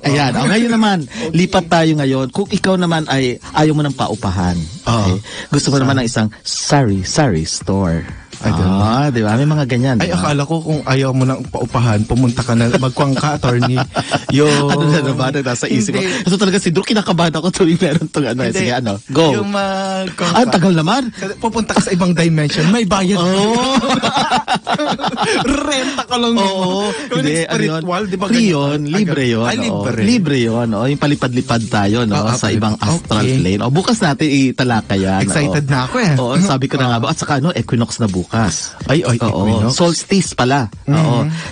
Ayan. Ngayon naman, lipat tayo ngayon. Kung ikaw naman ay ayaw mo ng paupahan. Okay? Gusto mo naman ng isang sari store. Di ba? May mga ganyan. Ay, akala ko kung ayaw mo nang paupahan, pumunta ka na, magkwang ka, attorney. Ano na naman, nasa isip ko. Ito talaga si Drew, kinakabahan ako tuwing meron itong Sige, go. Yung tagal naman. Pupunta ka sa ibang dimension, may bayad. Renta ka lang. Hindi, spiritual, di ba? Libre yun. Ay, libre. Libre yun. Yung palipad-lipad tayo sa ibang astral plane. Bukas natin italakay yan. Excited na ako eh. Sabi ko na nga ba. At saka Equinox na bukas. Ay, Equinox. Solstice pala.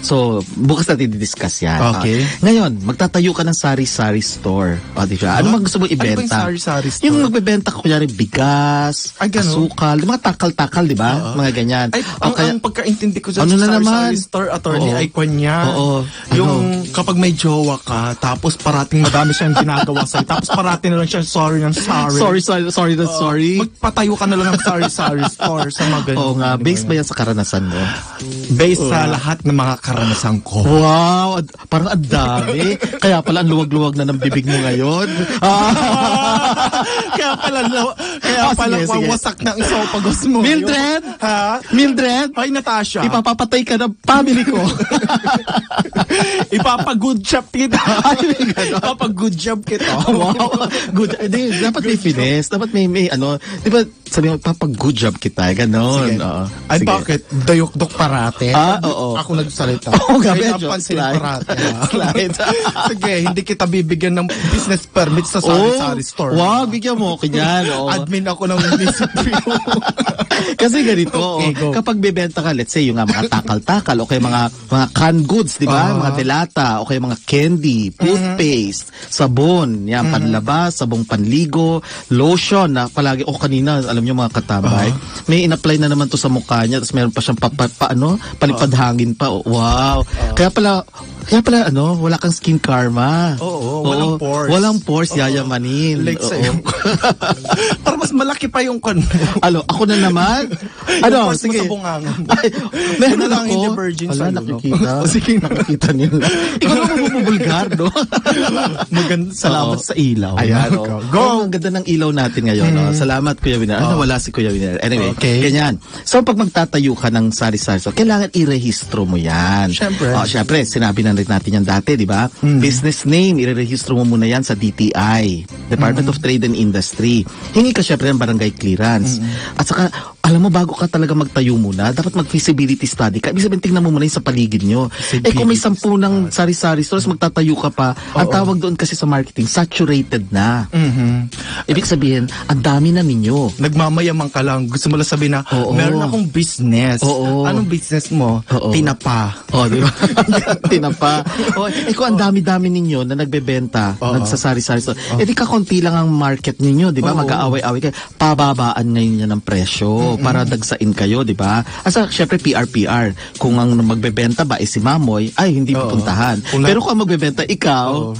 So, bukas natin i-discuss yan. Okay. Ngayon, magtatayo ka ng sari-sari store. Diba? Ano gusto mo ibenta? Ano ba yung sari-sari store? Yung magbebenta ka, kunyari, bigas, asukal, mga takal-takal, di ba? Mga ganyan. Ay, ang pagkaintindi ko dyan sa sari-sari store, attorney, ay kanya. Yung kapag may jowa ka, tapos parating madami siyang ginagawa sa'yo, tapos parating na lang siya, sorry. Sorry. Magpatayo ka na lang ng sari-sari store sa mga ganyan. Oo nga, based ba yan sa karanasan mo? Based sa lahat ng mga karanasan ko. Wow, parang ang dami. Kaya pala ang luwag-luwag na ng bibig mo ngayon. Kaya pala wasak na ang esophagus mo. Mildred? Ha? Mildred? Ay, Natasha. Ipapapatay ka ng family ko. Ipapag-good job kita. Ipapag-good job kita. Wow. Good. Dapat may finesse. Dapat may di ba, sabi mo, ipapag-good job kita. Ganon. Ay, bakit? Dayok-dok parate? Oo. Ako nagsalita. Gabi. Parate. Sige, hindi kita bibigyan ng business permit sa sari-sari store. Wow, bigyan mo ako yan. Admin ako ng munisipyo. Kasi ganito, kapag bibenta ka, let's say, yung mga takal-takal, o kaya mga canned goods, di ba? Mga delata, o kaya mga candy, toothpaste, sabon, yan, panlabas, sabong panligo, lotion, na palagi, kanina, alam nyo mga katambay, may in-apply na naman to sa mukha niya, tapos meron pa siyang palipad hangin pa. Wow. Kaya pala, wala kang skin karma. Walang pores. Walang pores, yayamanin. Like sa'yo. Para mas malaki pa yung ako na naman. Sige. Mo sa bungangan. Meron lang hindi virgin sa'yo. Nakikita. Sige, nakikita nila. Ikaw naman bumubulgar, no? Salamat sa ilaw. Ayan, go! Ang ganda ng ilaw natin ngayon. Salamat, Kuya Winer. Wala si Kuya Winer. Anyway, ganyan. So, pag magtatayo ka ng sari-sari, kailangan i-rehistro mo yan. Siyempre, sinabi na rin natin yan dati, di ba? Business name, i-rehistro mo muna yan sa DTI, Department of Trade and Industry. Hingi ka syempre ng barangay clearance. At saka, alam mo, bago ka talaga magtayo muna, dapat mag-feasibility study ka. Ibig sabihin, tingnan mo muna yung sa paligid nyo. Kung may 10 ng sari-sari stores, magtatayo ka pa, ang tawag doon kasi sa marketing, saturated na. Ibig sabihin, ang dami na ninyo. Nagmamayamang ka lang. Gusto mo lang sabihin na, meron akong business. Anong business mo? Tinapa. Di ba? Tinapa. Kung ang dami-dami ninyo na nagbebenta, nagsasari-sari store, di kakonti lang ang market ninyo, di ba? Mag-aaway-aaway kayo. Pababaan ngayon yan ng presyo para dagsain kayo, di ba? Asa, syempre, PR. Kung ang magbebenta ba si Mamoy, ay hindi pupuntahan. Pero kung magbebenta ikaw,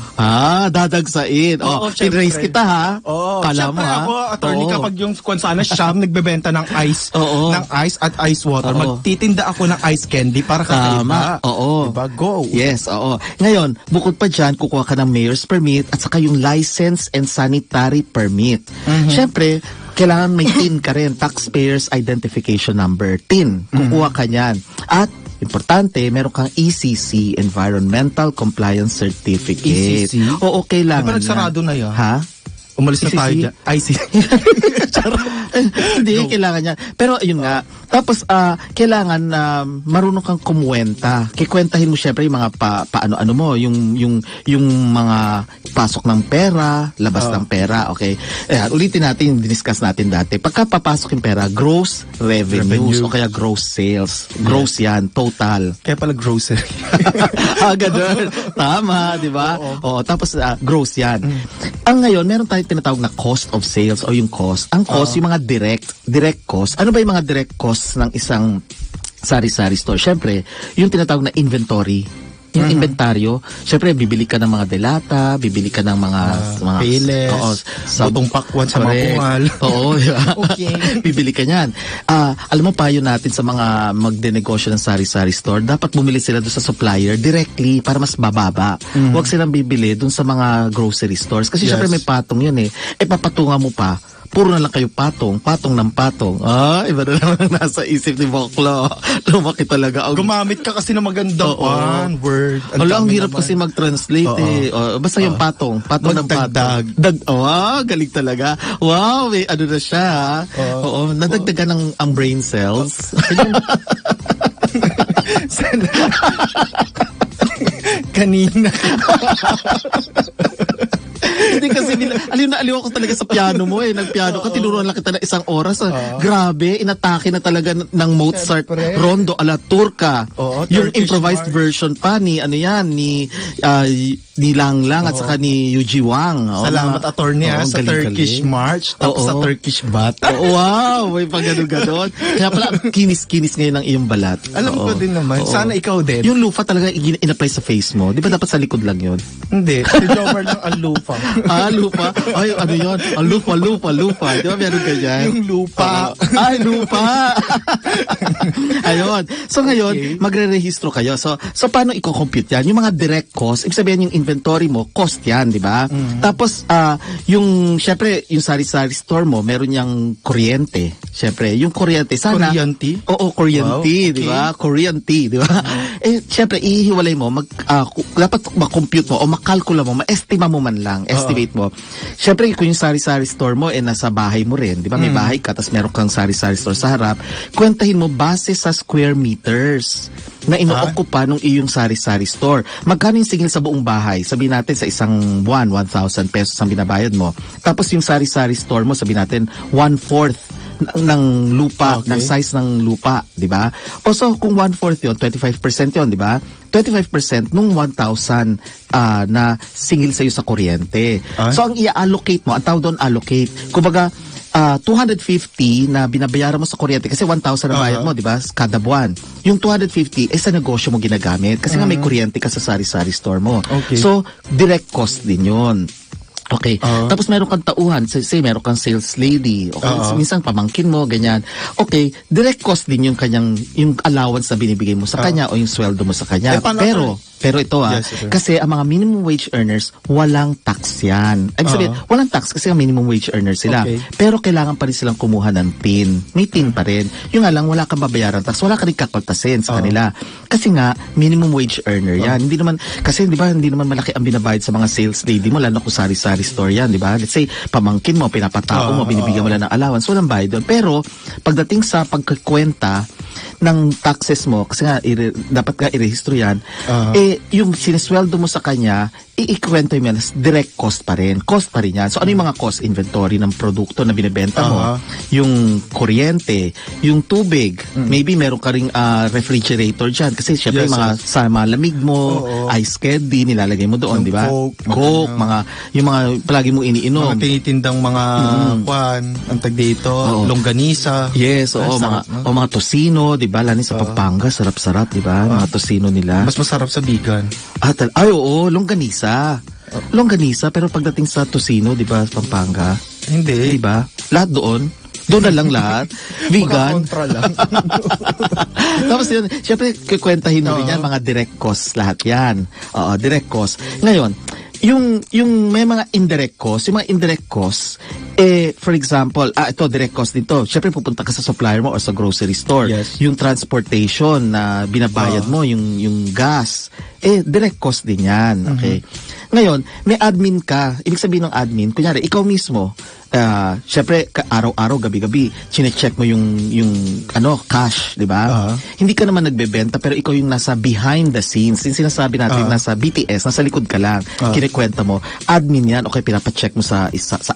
dadagsain. Tinrace kita, ha? Kala mo, ha? Ako, attorney, kapag yung kung sana Sham nagbebenta ng ice, ng ice at ice water, magtitinda ako ng ice candy para kakaiba. Diba? Go. Yes, Ngayon, bukod pa dyan, kukuha ka ng mayor's permit at saka yung license and sanitary permit. Syempre, kailangan may TIN ka rin, Taxpayers Identification Number, TIN. Kukuha ka niyan. At importante, meron kang ECC, Environmental Compliance Certificate. ECC? Oo, kailangan. Diba nagsarado na yan? Ha? Umalis na tayo dyan. ICC. Hindi, kailangan niya. Pero ayun nga, tapos kailangan marunong kang kumuwenta. Kikwentahin mo syempre yung mga paano-ano mo, yung mga pasok ng pera, labas ng pera, okay? Ulitin natin, diniscuss natin dati. Pagka papasok yung pera, gross revenues o kaya gross sales. Gross yan, total. Kaya pala grocery. Ganun. Tama, di ba? Oo, tapos gross yan. Ang ngayon, meron tayong tinatawag na cost of sales o yung cost. Ang cost, yung mga direct cost. Ano ba yung mga direct costs ng isang sari-sari store? Syempre, yung tinatawag na inventory. Yung inventaryo, syempre bibili ka ng mga delata, bibili ka ng mga payless, butong pakwan sa mga bungal. Oo, okay. Bibili ka niyan. Alam mo pa yun natin sa mga magdenegosyo ng sari-sari store, dapat bumili sila doon sa supplier directly para mas bababa. Huwag silang bibili doon sa mga grocery stores kasi syempre may patong yun eh. Papatungan mo pa. Puro na lang kayo patong ng patong. Iba na naman nasa isip ni Boklo. Lumaki talaga. Gumamit ka kasi na magandang word. Ang hirap kasi mag-translate eh. Basta yung patong ng patong. Galing talaga. Wow, may ano na siya. Oo, nadagdagan ng ang brain cells. Kanina. Hindi kasi aliw ako talaga sa piano mo eh. Nagpiano ka, tinuruan lang kita na isang oras. Grabe, inatake na talaga ng Mozart Rondo a la Turca. Yung improvised version pa ni ni Lang at saka ni Yuji Wang. Salamat attorney sa Turkish March tapos sa Turkish Bat. Wow, may pag-ganon. Kaya pala kinis-kinis ngayon ang iyong balat. Alam ko din naman. Sana ikaw din. Yung lupa talaga in-apply sa face mo. Di ba dapat sa likod lang yun? Hindi. Si Jomar lang ang lupa. Lupa? Ay, ano yun? Lupa. Di ba meron ganyan? Yung lupa. Lupa. Ayun. So ngayon, magre-rehistro kayo. So paano i-compute yan? Yung mga direct cost, ibig sabihin yung inventory mo, cost yan, di ba? Tapos, syempre, yung sari-sari store mo, meron yung kuryente. Syempre, yung kuryente, sana... Kuryente? Oo, kuryente, wow, di ba? Kuryente, di ba? Syempre, ihiwalay mo, dapat ma-compute mo o makalkula mo, ma-estima mo man lang, estimate mo. Syempre, kung yung sari-sari store mo, nasa bahay mo rin, di ba? May bahay ka, tapos meron kang sari-sari store sa harap, kwentahin mo base sa square meters na ino-ocupa nung iyong sari-sari store. Magkano yung singil sa buong bahay? Sabihin natin sa isang buwan, 1,000 pesos ang binabayad mo. Tapos yung sari-sari store mo, sabihin natin 1/4 ng lupa, ng size ng lupa, di ba? O so, kung 1/4 yun, 25% yun, di ba? 25% nung 1,000 na singil sa'yo sa kuryente. So, ang i-allocate mo, ang tawag doon allocate. Kumbaga, 250 na binabayaran mo sa kuryente kasi 1,000 na bayad mo, di ba? Kada buwan. Yung 250 sa negosyo mo ginagamit kasi nga may kuryente ka sa sari-sari store mo. So, direct cost din yun. Okay. Tapos meron kang tauhan. Say, meron kang sales lady. Okay. Minsan pamangkin mo, ganyan. Okay. Direct cost din yung kanyang, yung allowance na binibigay mo sa kanya o yung sweldo mo sa kanya. Pero ito kasi ang mga minimum wage earners, walang tax yan. Ibig sabihin, walang tax kasi ang minimum wage earners sila. Pero kailangan pa rin silang kumuha ng PIN. May PIN pa rin. Yung nga lang, wala kang babayaran tax. Wala ka rin kakaltasin sa kanila. Kasi nga, minimum wage earner yan. Hindi naman, kasi di ba, hindi naman malaki ang binabayad sa mga sales lady mo, lalo kung sari-sari store yan, di ba? Let's say, pamangkin mo, pinapatao mo, binibigyan mo lang ng allowance, walang bayad doon. Pero, pagdating sa pagkakwenta ng taxes mo, kasi nga, dapat nga irehistro yan, yung sinesweldo mo sa kanya, iikwento mo yan, direct cost pa rin. Cost pa rin yan. So, ano yung mga cost? Inventory ng produkto na binibenta mo, yung kuryente, yung tubig, maybe meron ka ring refrigerator dyan, kasi syempre mga sa malamig mo, ice candy, nilalagay mo doon, di ba? Coke, yung mga palagi mo iniinom. Mga tinitindang mga ang tag dito, longganisa. Yes, mga tosino, di ba? Lalo sa Pampanga, sarap-sarap, di ba? Mga tosino nila. Mas masarap sa bigan. Longganisa. Longganisa, pero pagdating sa tosino, di ba, Pampanga? Hindi. Di ba? Lahat doon. Doon na lang lahat. Vegan. Kontra lang. Tapos yun, syempre, kikwentahin mo rin yan, mga direct costs, lahat yan. Direct costs. Ngayon, yung may mga indirect costs, yung mga indirect costs, for example, ito, direct cost dito. Syempre, pupunta ka sa supplier mo o sa grocery store. Yung transportation na binabayad mo, yung gas, direct cost din yan. Okay? Ngayon, may admin ka. Ibig sabihin ng admin, kunyari, ikaw mismo, syempre araw-araw, gabi-gabi, chine-check mo yung cash, di ba? Hindi ka naman nagbebenta pero ikaw yung nasa behind the scenes. Yung sinasabi natin nasa BTS, nasa likod ka lang. Kinikwenta mo, admin yan, okay, pinapacheck mo sa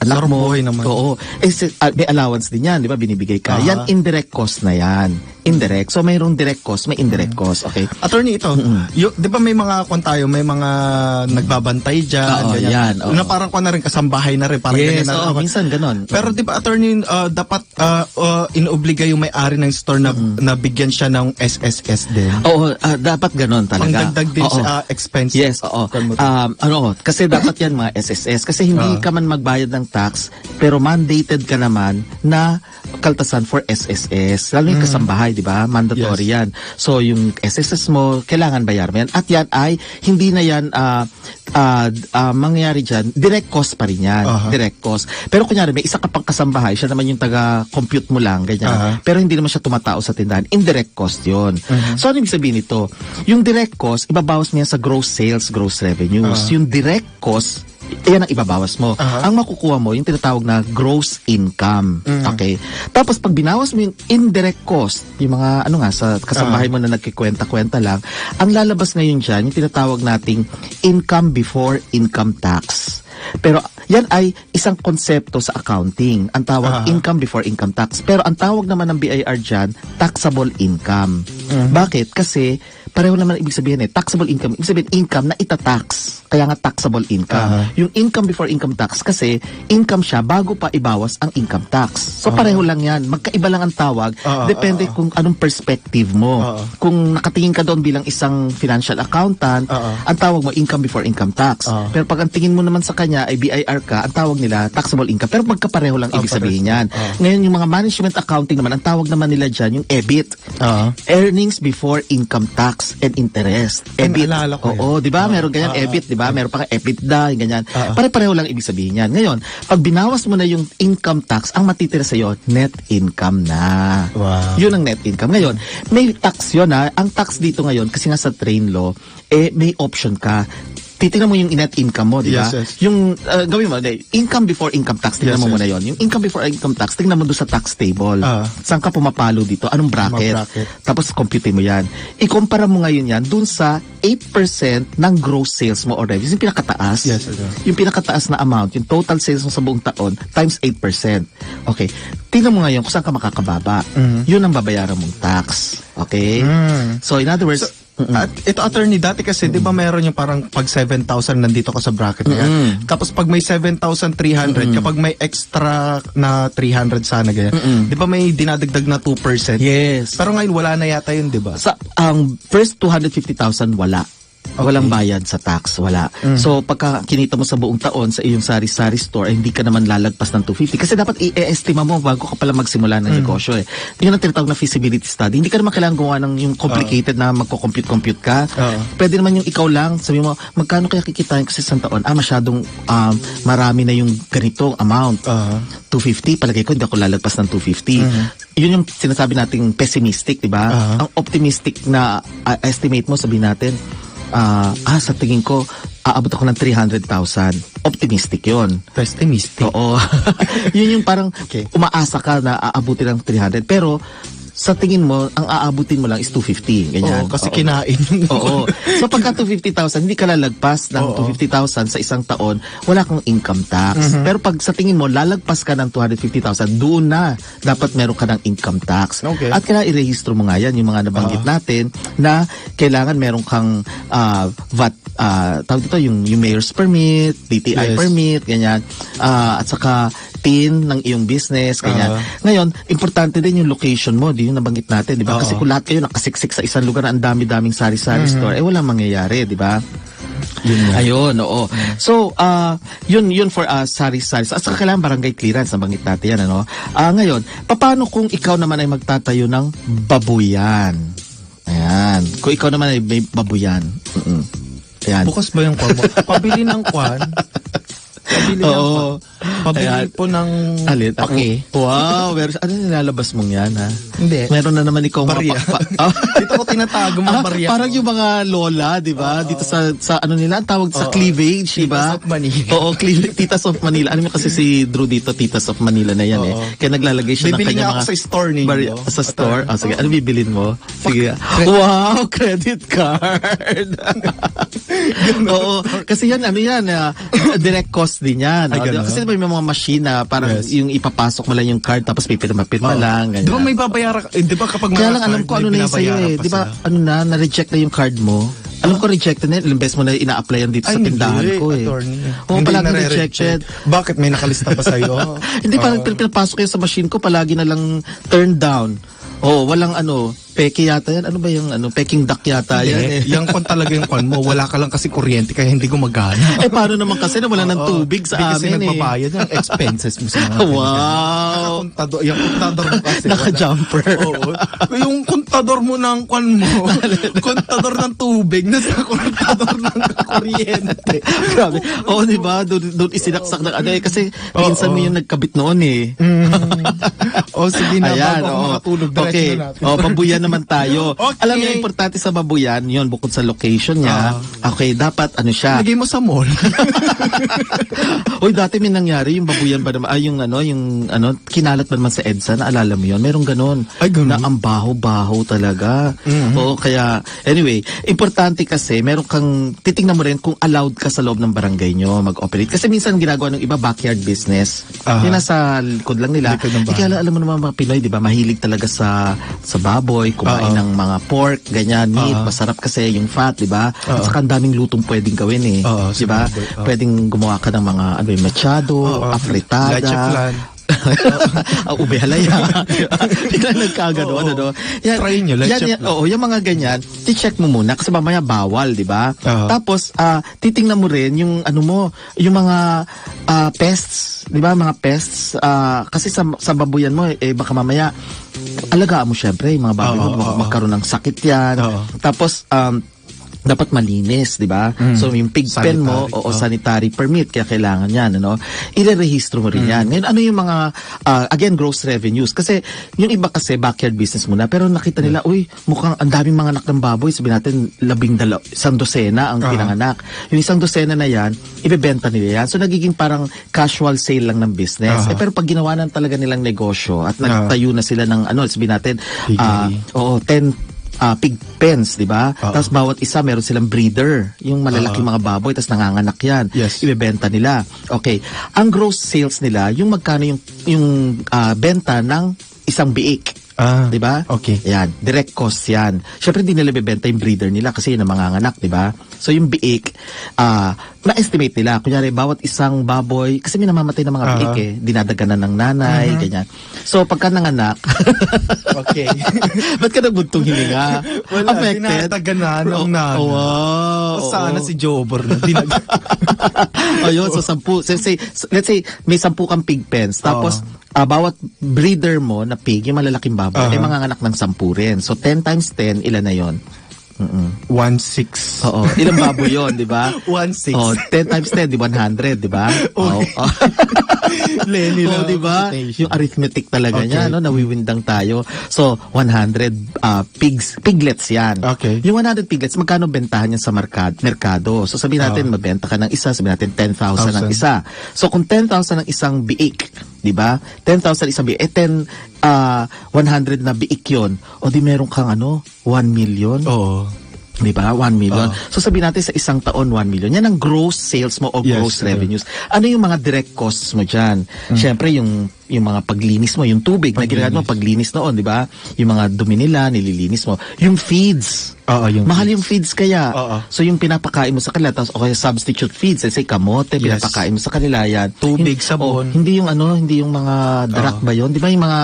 anak mo. Naman. Oo. May allowance din yan, di ba? Binibigay ka. Yan, indirect cost na yan. Indirect. So, mayroong direct cost, may indirect cost. Okay? Attorney, ito, di ba may mga may mga nagbabantay dyan, yan. Na parang na rin, kasambahay na rin. Parang yes, ganyan minsan ganon. Pero di ba, attorney, dapat inobliga yung may-ari ng store na bigyan siya ng SSS din? Oo, dapat ganon talaga. Pangdagdag din sa expense. Yes, oo. Kasi dapat yan mga SSS. Kasi hindi ka man magbayad ng tax, pero mandated ka naman na kaltasan for SSS. Lalo yung kasambahay, di ba? Mandatory yan. So, yung SSS mo, kailangan bayar mo yan. At yan ay, hindi na yan mangyayari dyan, direct cost pa rin yan. Direct cost. Pero kunyari, may isa ka pang kasambahay, siya naman yung taga-compute mo lang, ganyan. Pero hindi naman siya tumatao sa tindahan. Indirect cost yun. So, ano ibig sabihin ito? Yung direct cost, ibabawas mo yan sa gross sales, gross revenues. Yung direct cost, yan ang ibabawas mo. Ang makukuha mo, yung tinatawag na gross income. Okay? Tapos, pag binawas mo yung indirect cost, yung mga, sa kasambahay mo na nagkikwenta-kwenta lang, ang lalabas ngayon dyan, yung tinatawag nating income before income tax. Pero, yan ay isang konsepto sa accounting. Ang tawag, income before income tax. Pero, ang tawag naman ng BIR dyan, taxable income. Bakit? Kasi, pareho naman ibig sabihin taxable income. Ibig sabihin, income na itatax. Kaya nga taxable income. Yung income before income tax kasi income siya bago pa ibawas ang income tax. So pareho lang yan. Magkaiba lang ang tawag. Depende kung anong perspective mo. Kung nakatingin ka doon bilang isang financial accountant, ang tawag mo income before income tax. Pero pag ang tingin mo naman sa kanya ay BIR ka, ang tawag nila taxable income. Pero magkapareho lang ibig sabihin yan. Ngayon yung mga management accounting naman, ang tawag naman nila dyan yung EBIT. Earnings before income tax and interest. EBIT. Oo, di ba? Meron ganyan EBIT, di ba? Meron pa EBITDA, ganyan. Pare-pareho lang ibig sabihin yan. Ngayon, pag binawas mo na yung income tax, ang matitira sa'yo, net income na. Wow. Yun ang net income. Ngayon, may tax yun ha. Ang tax dito ngayon, kasi nga sa train law, may option ka. Titingnan mo yung net income mo, di ba? Yes. Yung gawin mo, income before income tax, tingnan mo muna yon. Yung income before income tax, tingnan mo doon sa tax table. Saan ka pumapalo dito? Anong bracket? Tapos compute mo yan. Ikumpara mo ngayon yan doon sa 8% ng gross sales mo or revenues. Yung pinakataas. Yes, yung pinakataas na amount, yung total sales mo sa buong taon, times 8%. Okay. Tingnan mo ngayon kung saan ka makakababa. Yun ang babayaran mong tax. Okay? So, in other words, at ito, attorney, dati kasi, di ba meron yung parang pag 7,000 nandito ka sa bracket na yan. Tapos pag may 7,300, kapag may extra na 300 sana, ganyan, di ba may dinadagdag na 2%? Yes. Pero ngayon, wala na yata yun, di ba? Sa ang first 250,000, wala. Walang bayad sa tax, wala. So, pagka kinita mo sa buong taon sa iyong sari-sari store, hindi ka naman lalagpas ng 250. Kasi dapat i-estima mo bago ka pala magsimula ng negosyo eh. Yun ang tinatawag na feasibility study. Hindi ka naman kailangan gumawa ng yung complicated na magko-compute ka. Pwede naman yung ikaw lang, sabi mo, magkano kaya kikitain ko sa isang taon? Masyadong marami na yung ganitong amount. 250, palagay ko, hindi ako lalagpas ng 250. Yun yung sinasabi nating pessimistic, di ba? Ang optimistic na estimate mo, sabihin natin, sa tingin ko, aabot ako ng 300,000. Optimistic yun. Pessimistic. Oo. Yun yung parang umaasa ka na aabutin ng 300. Pero, sa tingin mo, ang aabutin mo lang is 250. Ganyan. Oo, kasi kinain. Oo. So, pagka 250,000, hindi ka lalagpas ng 250,000 sa isang taon, wala kang income tax. Pero pag sa tingin mo, lalagpas ka ng 250,000, doon na dapat meron ka ng income tax. Okay. At kailangan i-rehistro mo nga yan, yung mga nabanggit natin, na kailangan meron kang VAT, tawag dito, yung mayor's permit, DTI permit, ganyan. At saka, PIN ng iyong business, ganyan. Ngayon, importante din yung location mo, yung nabanggit natin, di ba? Kasi kung lahat kayo nakasiksik sa isang lugar na ang dami-daming sari-sari store, walang mangyayari, di ba? Ayun, oo. So, yun for sari-sari. At saka kailangan barangay clearance, nabanggit natin yan, ano? Ngayon, paano kung ikaw naman ay magtatayo ng babuyan? Ayan. Kung ikaw naman ay may babuyan. Ayan. Bukas ba yung kwan mo? Pabili ng kwan? Pabili ng kwan. Pabili Ayan. po ng Alin? pake. Wow, ano nilalabas mong yan, ha? Hindi. Meron na naman ikaw Barya. Dito ko tinatago mga barya. Parang yung mga lola, di ba? Dito sa ano nila, ang tawag sa cleavage, di ba? Titas of Manila. Oo, Titas of Manila. Ano mo kasi si Drew dito, Titas of Manila na yan eh. Kaya naglalagay siya ng Bibili kanyang nga ako mga... sa store ninyo. Sa store? Oh, sige, ano bibilin mo? Sige. Wow, credit card. Oo, kasi yan, ano yan, direct cost din yan. Ay, ganun? Kasi may mga machine na parang yung ipapasok mo lang yung card tapos pipirma-pirma lang. Ganyan. Di ba may babayaran? Di ba kapag Kaya mga lang alam card, ko ano may na yun sa'yo binabayaran eh. pa Di ba, sila? ano na-reject na yung card mo. Alam ko rejected na yun. Ilang beses mo na ina-applyan dito sa tindahan ko eh. Oo, Hindi palagi nare-reject. rejected. Bakit? May nakalista pa sa'yo? Hindi, parang pinapasok yun sa machine ko, palagi na lang turned down. Oo, walang peke yata yan. Ano ba yung peking duck yata yan eh. Yan kung talaga yung kwan mo, wala ka lang kasi kuryente kaya hindi gumagana. Eh, paano naman kasi na wala ng tubig sa Hindi kasi amin eh. nagbabayad ng expenses mo sa mga Wow! yung kontador mo kasi. Naka-jumper. Oo. Yung kontador mo ng kwan mo, kontador ng tubig, nasa kontador ng kuryente. Grabe. Oo, di ba? Doon isinaksak ng kasi pinsan mo yung nagkabit noon eh. Sige na, Ayan, bago ako oo. makatulog, diretso Okay. na natin. Babuyan naman tayo. Okay. Alam niyo, importante sa babuyan, yun, bukod sa location niya, okay, dapat siya. Lagay mo sa mall. Uy, dati may nangyari, yung babuyan ba naman, yung kinalat ba naman sa EDSA, naalala mo yun? Merong ganon. Ay, ganun? Na ang baho-baho talaga. Oo, kaya, anyway, importante kasi, meron kang, titingnan mo rin kung allowed ka sa loob ng barangay nyo mag-operate. Kasi minsan ginagawa ng iba, backyard business. Yung nasa likod lang nila. Likod ng bahay. Kaya alam mo naman mga Pinoy, di ba, mahilig talaga sa baboy, kumain ng mga pork, ganyan, meat, masarap kasi yung fat, di ba? At saka ang daming lutong pwedeng gawin eh. Di ba? Pwedeng gumawa ka ng mga machado, afritada. Leche flan. Ube halaya. Biglang nagkaganoon, Yan, Try nyo, leche flan. yung mga ganyan, i-check mo muna kasi mamaya bawal, di ba? Tapos, titingnan mo rin yung yung mga pests, di ba? Mga pests, kasi sa babuyan mo, baka mamaya, alagaan mo syempre, yung mga baboy mo, magkaroon ng sakit yan. Tapos, dapat malinis, di ba? So, yung pig pen mo, sanitary permit, kaya kailangan yan, Ire-rehistro mo rin yan. Ngayon, ano yung mga, again, gross revenues? Kasi, yung iba kasi, backyard business muna, pero nakita nila, uy, mukhang ang daming mga anak ng baboy, sabihin natin, 12 dosena ang pinanganak. Yung 1 dosena na yan, ibebenta nila yan. So, nagiging parang casual sale lang ng business. Pero pag ginawa na talaga nilang negosyo, at nagtayo na sila ng, sabihin natin, 10 pig pens, di ba? Tapos bawat isa meron silang breeder, yung malalaking mga baboy, tapos nanganganak yan. Yes. Ibebenta nila. Okay. Ang gross sales nila, yung magkano yung benta ng isang biik. Di ba? Okay. Yan, direct cost yan. Syempre hindi nila bebenta yung breeder nila kasi yun ang manganganak, di ba? So yung biik, na-estimate nila. Kunyari, bawat isang baboy, kasi may namamatay ng mga biik dinadaganan ng nanay, ganyan. So pagka nanganak, Okay. ba't ka nabuntong hininga? Wala, Affected? dinadaganan ng nanay. Wow. Sana si Jobber na Ayun, so 10. Let's say, may 10 kang pig pens. Tapos, bawat breeder mo na pig, yung malalaking baboy, ay manganganak ng 10 rin. So, 10 times 10, ilan na yon? 1.6. Oo. Ilang baboy yon, di ba? 1.6. 10 times 10, di 100, di ba? Oo. Lenny Oo, lang. di ba? Yung arithmetic talaga niya, nawiwindang tayo. So, 100 piglets yan. Okay. Yung 100 piglets, magkano bentahan niya sa merkado? So, sabihin natin, mabenta ka ng isa, sabihin natin 10,000 ng isa. So, kung 10,000 ng isang biik, di ba? 10,000 isang biik, 100 na biik yun. O di meron kang 1 million? Oo. Di ba? 1 million. So sabihin natin sa isang taon, 1 million. Yan ang gross sales mo o gross revenues. Ano yung mga direct costs mo dyan? Siyempre, yung mga paglinis mo, yung tubig na ginagawa mo, paglinis noon, di ba? Yung mga dumi nila, nililinis mo. Yung feeds. Mahal yung feeds kaya. So yung pinapakain mo sa kanila, tapos o kaya substitute feeds, let's say kamote, pinapakain mo sa kanila yan. Tubig, sabon. Hindi yung hindi yung mga darak ba yun? Di ba yung mga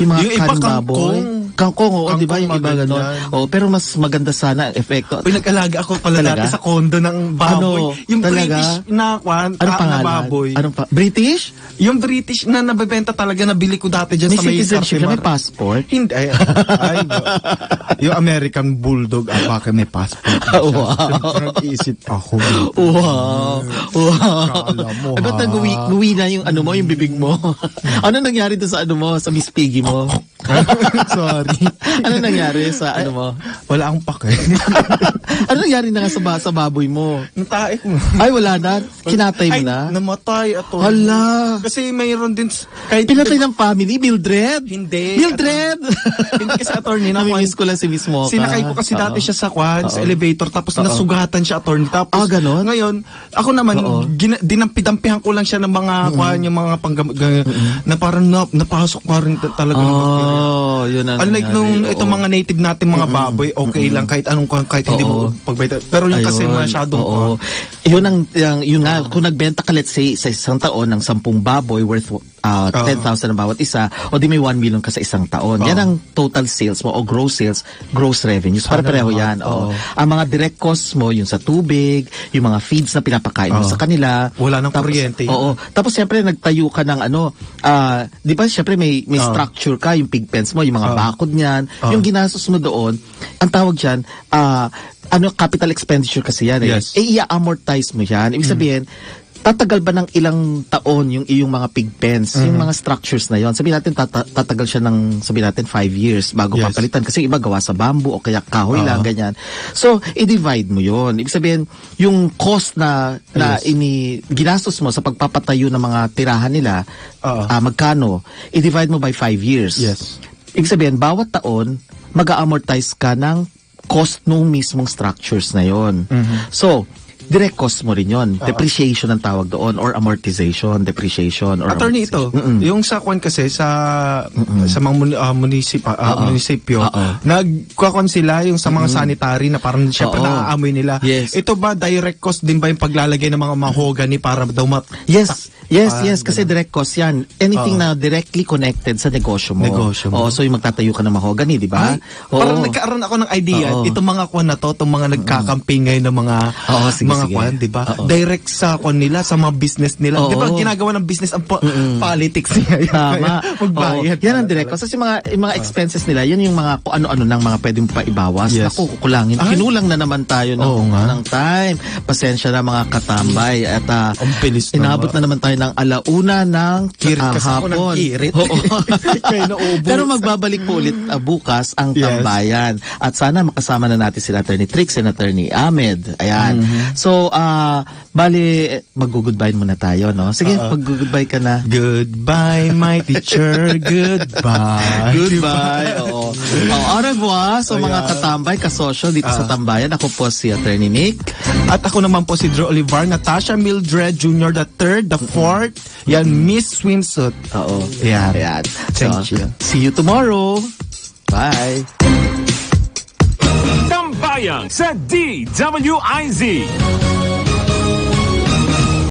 Yung iba kaning baboy? Kangkong, di ba yung iba ganyan. gano'n? Pero mas maganda sana ang epekto. Pinag-alaga ako pala Talaga? dati sa kondo ng baboy. Yung Talaga? British na kwan, Anong na pangalan? baboy. British? Yung British na nabebenta talaga, nabili ko dati dyan May sa may citizenship siya, may Cartimar. passport? Hindi. Yung American Bulldog. Baka may passport. Wow. Nag-iisip ako. Wow. Wow. Kala mo, Ay, ba't ha? nag-uwi na yung ano mo, yung bibig mo? Ano nangyari doon sa ano mo, sa Miss Piggy mo? Sorry. Ano nangyari sa ano mo? Wala akong pake. Ano nangyari na nga sa baboy mo? Natae ko. Ay, wala na. Kinatay mo Ay, na. namatay. Ato. Hala. Kasi mayroon din, kahit Pinatay ng family, Mildred. Hindi. Mildred! Hindi kasi attorney na Namimiss ko lang si Miss Mocha. Sinakay ko kasi dati siya sa sa elevator, tapos nasugatan siya, attorney. Tapos, ganon? ngayon, ako naman, dinampi-dampihan ko lang siya ng mga, yung mga na parang napasok pa rin talaga. Oh, yun ang Unlike nung itong mga native natin mga baboy, okay lang kahit anong kahit hindi mo pagbayad. Pero yung kasi masyadong yun nga, kung nagbenta ka let's say sa isang taon ng 10 baboy worth 10,000 ang bawat isa, o di may 1 million ka sa isang taon. Yan ang total sales mo o gross sales, gross revenues. Para-pareho yan. Ang mga direct costs mo, yung sa tubig, yung mga feeds na pinapakain mo sa kanila. Wala nang kuryente. Oo. Tapos siyempre nagtayo ka ng di ba siyempre may structure ka, yung pig pens mo, yung mga bakod niyan, yung ginastos mo doon, ang tawag diyan, capital expenditure kasi yan eh. Yes. I-amortize mo yan. Ibig sabihin, tatagal ba ng ilang taon yung iyong mga pig pens, yung mga structures na yon? Sabihin natin tatagal siya ng sabihin natin 5 years bago papalitan kasi iba gawa sa bamboo o kaya kahoy lang ganyan. So, i-divide mo yon. Ibig sabihin, yung cost na ginastos mo sa pagpapatayo ng mga tirahan nila, magkano? I-divide mo by 5 years. Yes. Ibig sabihin, bawat taon mag-amortize ka ng cost nung mismong structures na yon. So, direct cost mo rin yun. Depreciation ang tawag doon or amortization, depreciation or attorney ito, yung sa kwan kasi sa mga munisipyo, nagkakon sila yung sa mga sanitary na parang syempre naaamoy nila. Yes. Ito ba direct cost din ba yung paglalagay ng mga mahogany para daw Yes, kasi direct cost yan. Anything na directly connected sa negosyo mo. Oo, so yung magtatayo ka ng mahogany, di ba? Parang nagkaroon ako ng idea, itong mga kwan na to, itong mga nagkakamping ngayon ng mga kwan, di ba? Direct sa kwan nila, sa mga business nila. Di ba ginagawa ng business ang politics niya. Tama. Magbayad. Yan ang direct cost. Kasi yung mga expenses nila, yan yung mga kung ano-ano ng mga pwedeng paibawas. Naku, kukulangin. Kinulang na naman tayo ng time. Pasensya na mga katambay. At inabot na naman tayo ng alauna ng hapon. Pero magbabalik po ulit bukas ang tambayan. At sana makasama na natin sila Attorney Trix and Attorney Ahmed. Ayan. So, bali, mag-goodbye muna tayo, no? Sige, mag-goodbye ka na. Goodbye, my teacher. Goodbye. Goodbye. Oo. Au revoir sa mga katambay, kasosyo dito sa tambayan. Ako po si Attorney Nick. At ako naman po si Drew Olivar, Natasha Mildred Jr. the 3rd, the 4th. Yan, Miss Swimsuit. Oo. Ayan. Thank you. See you tomorrow. Bye. Tambayan sa DWIZ.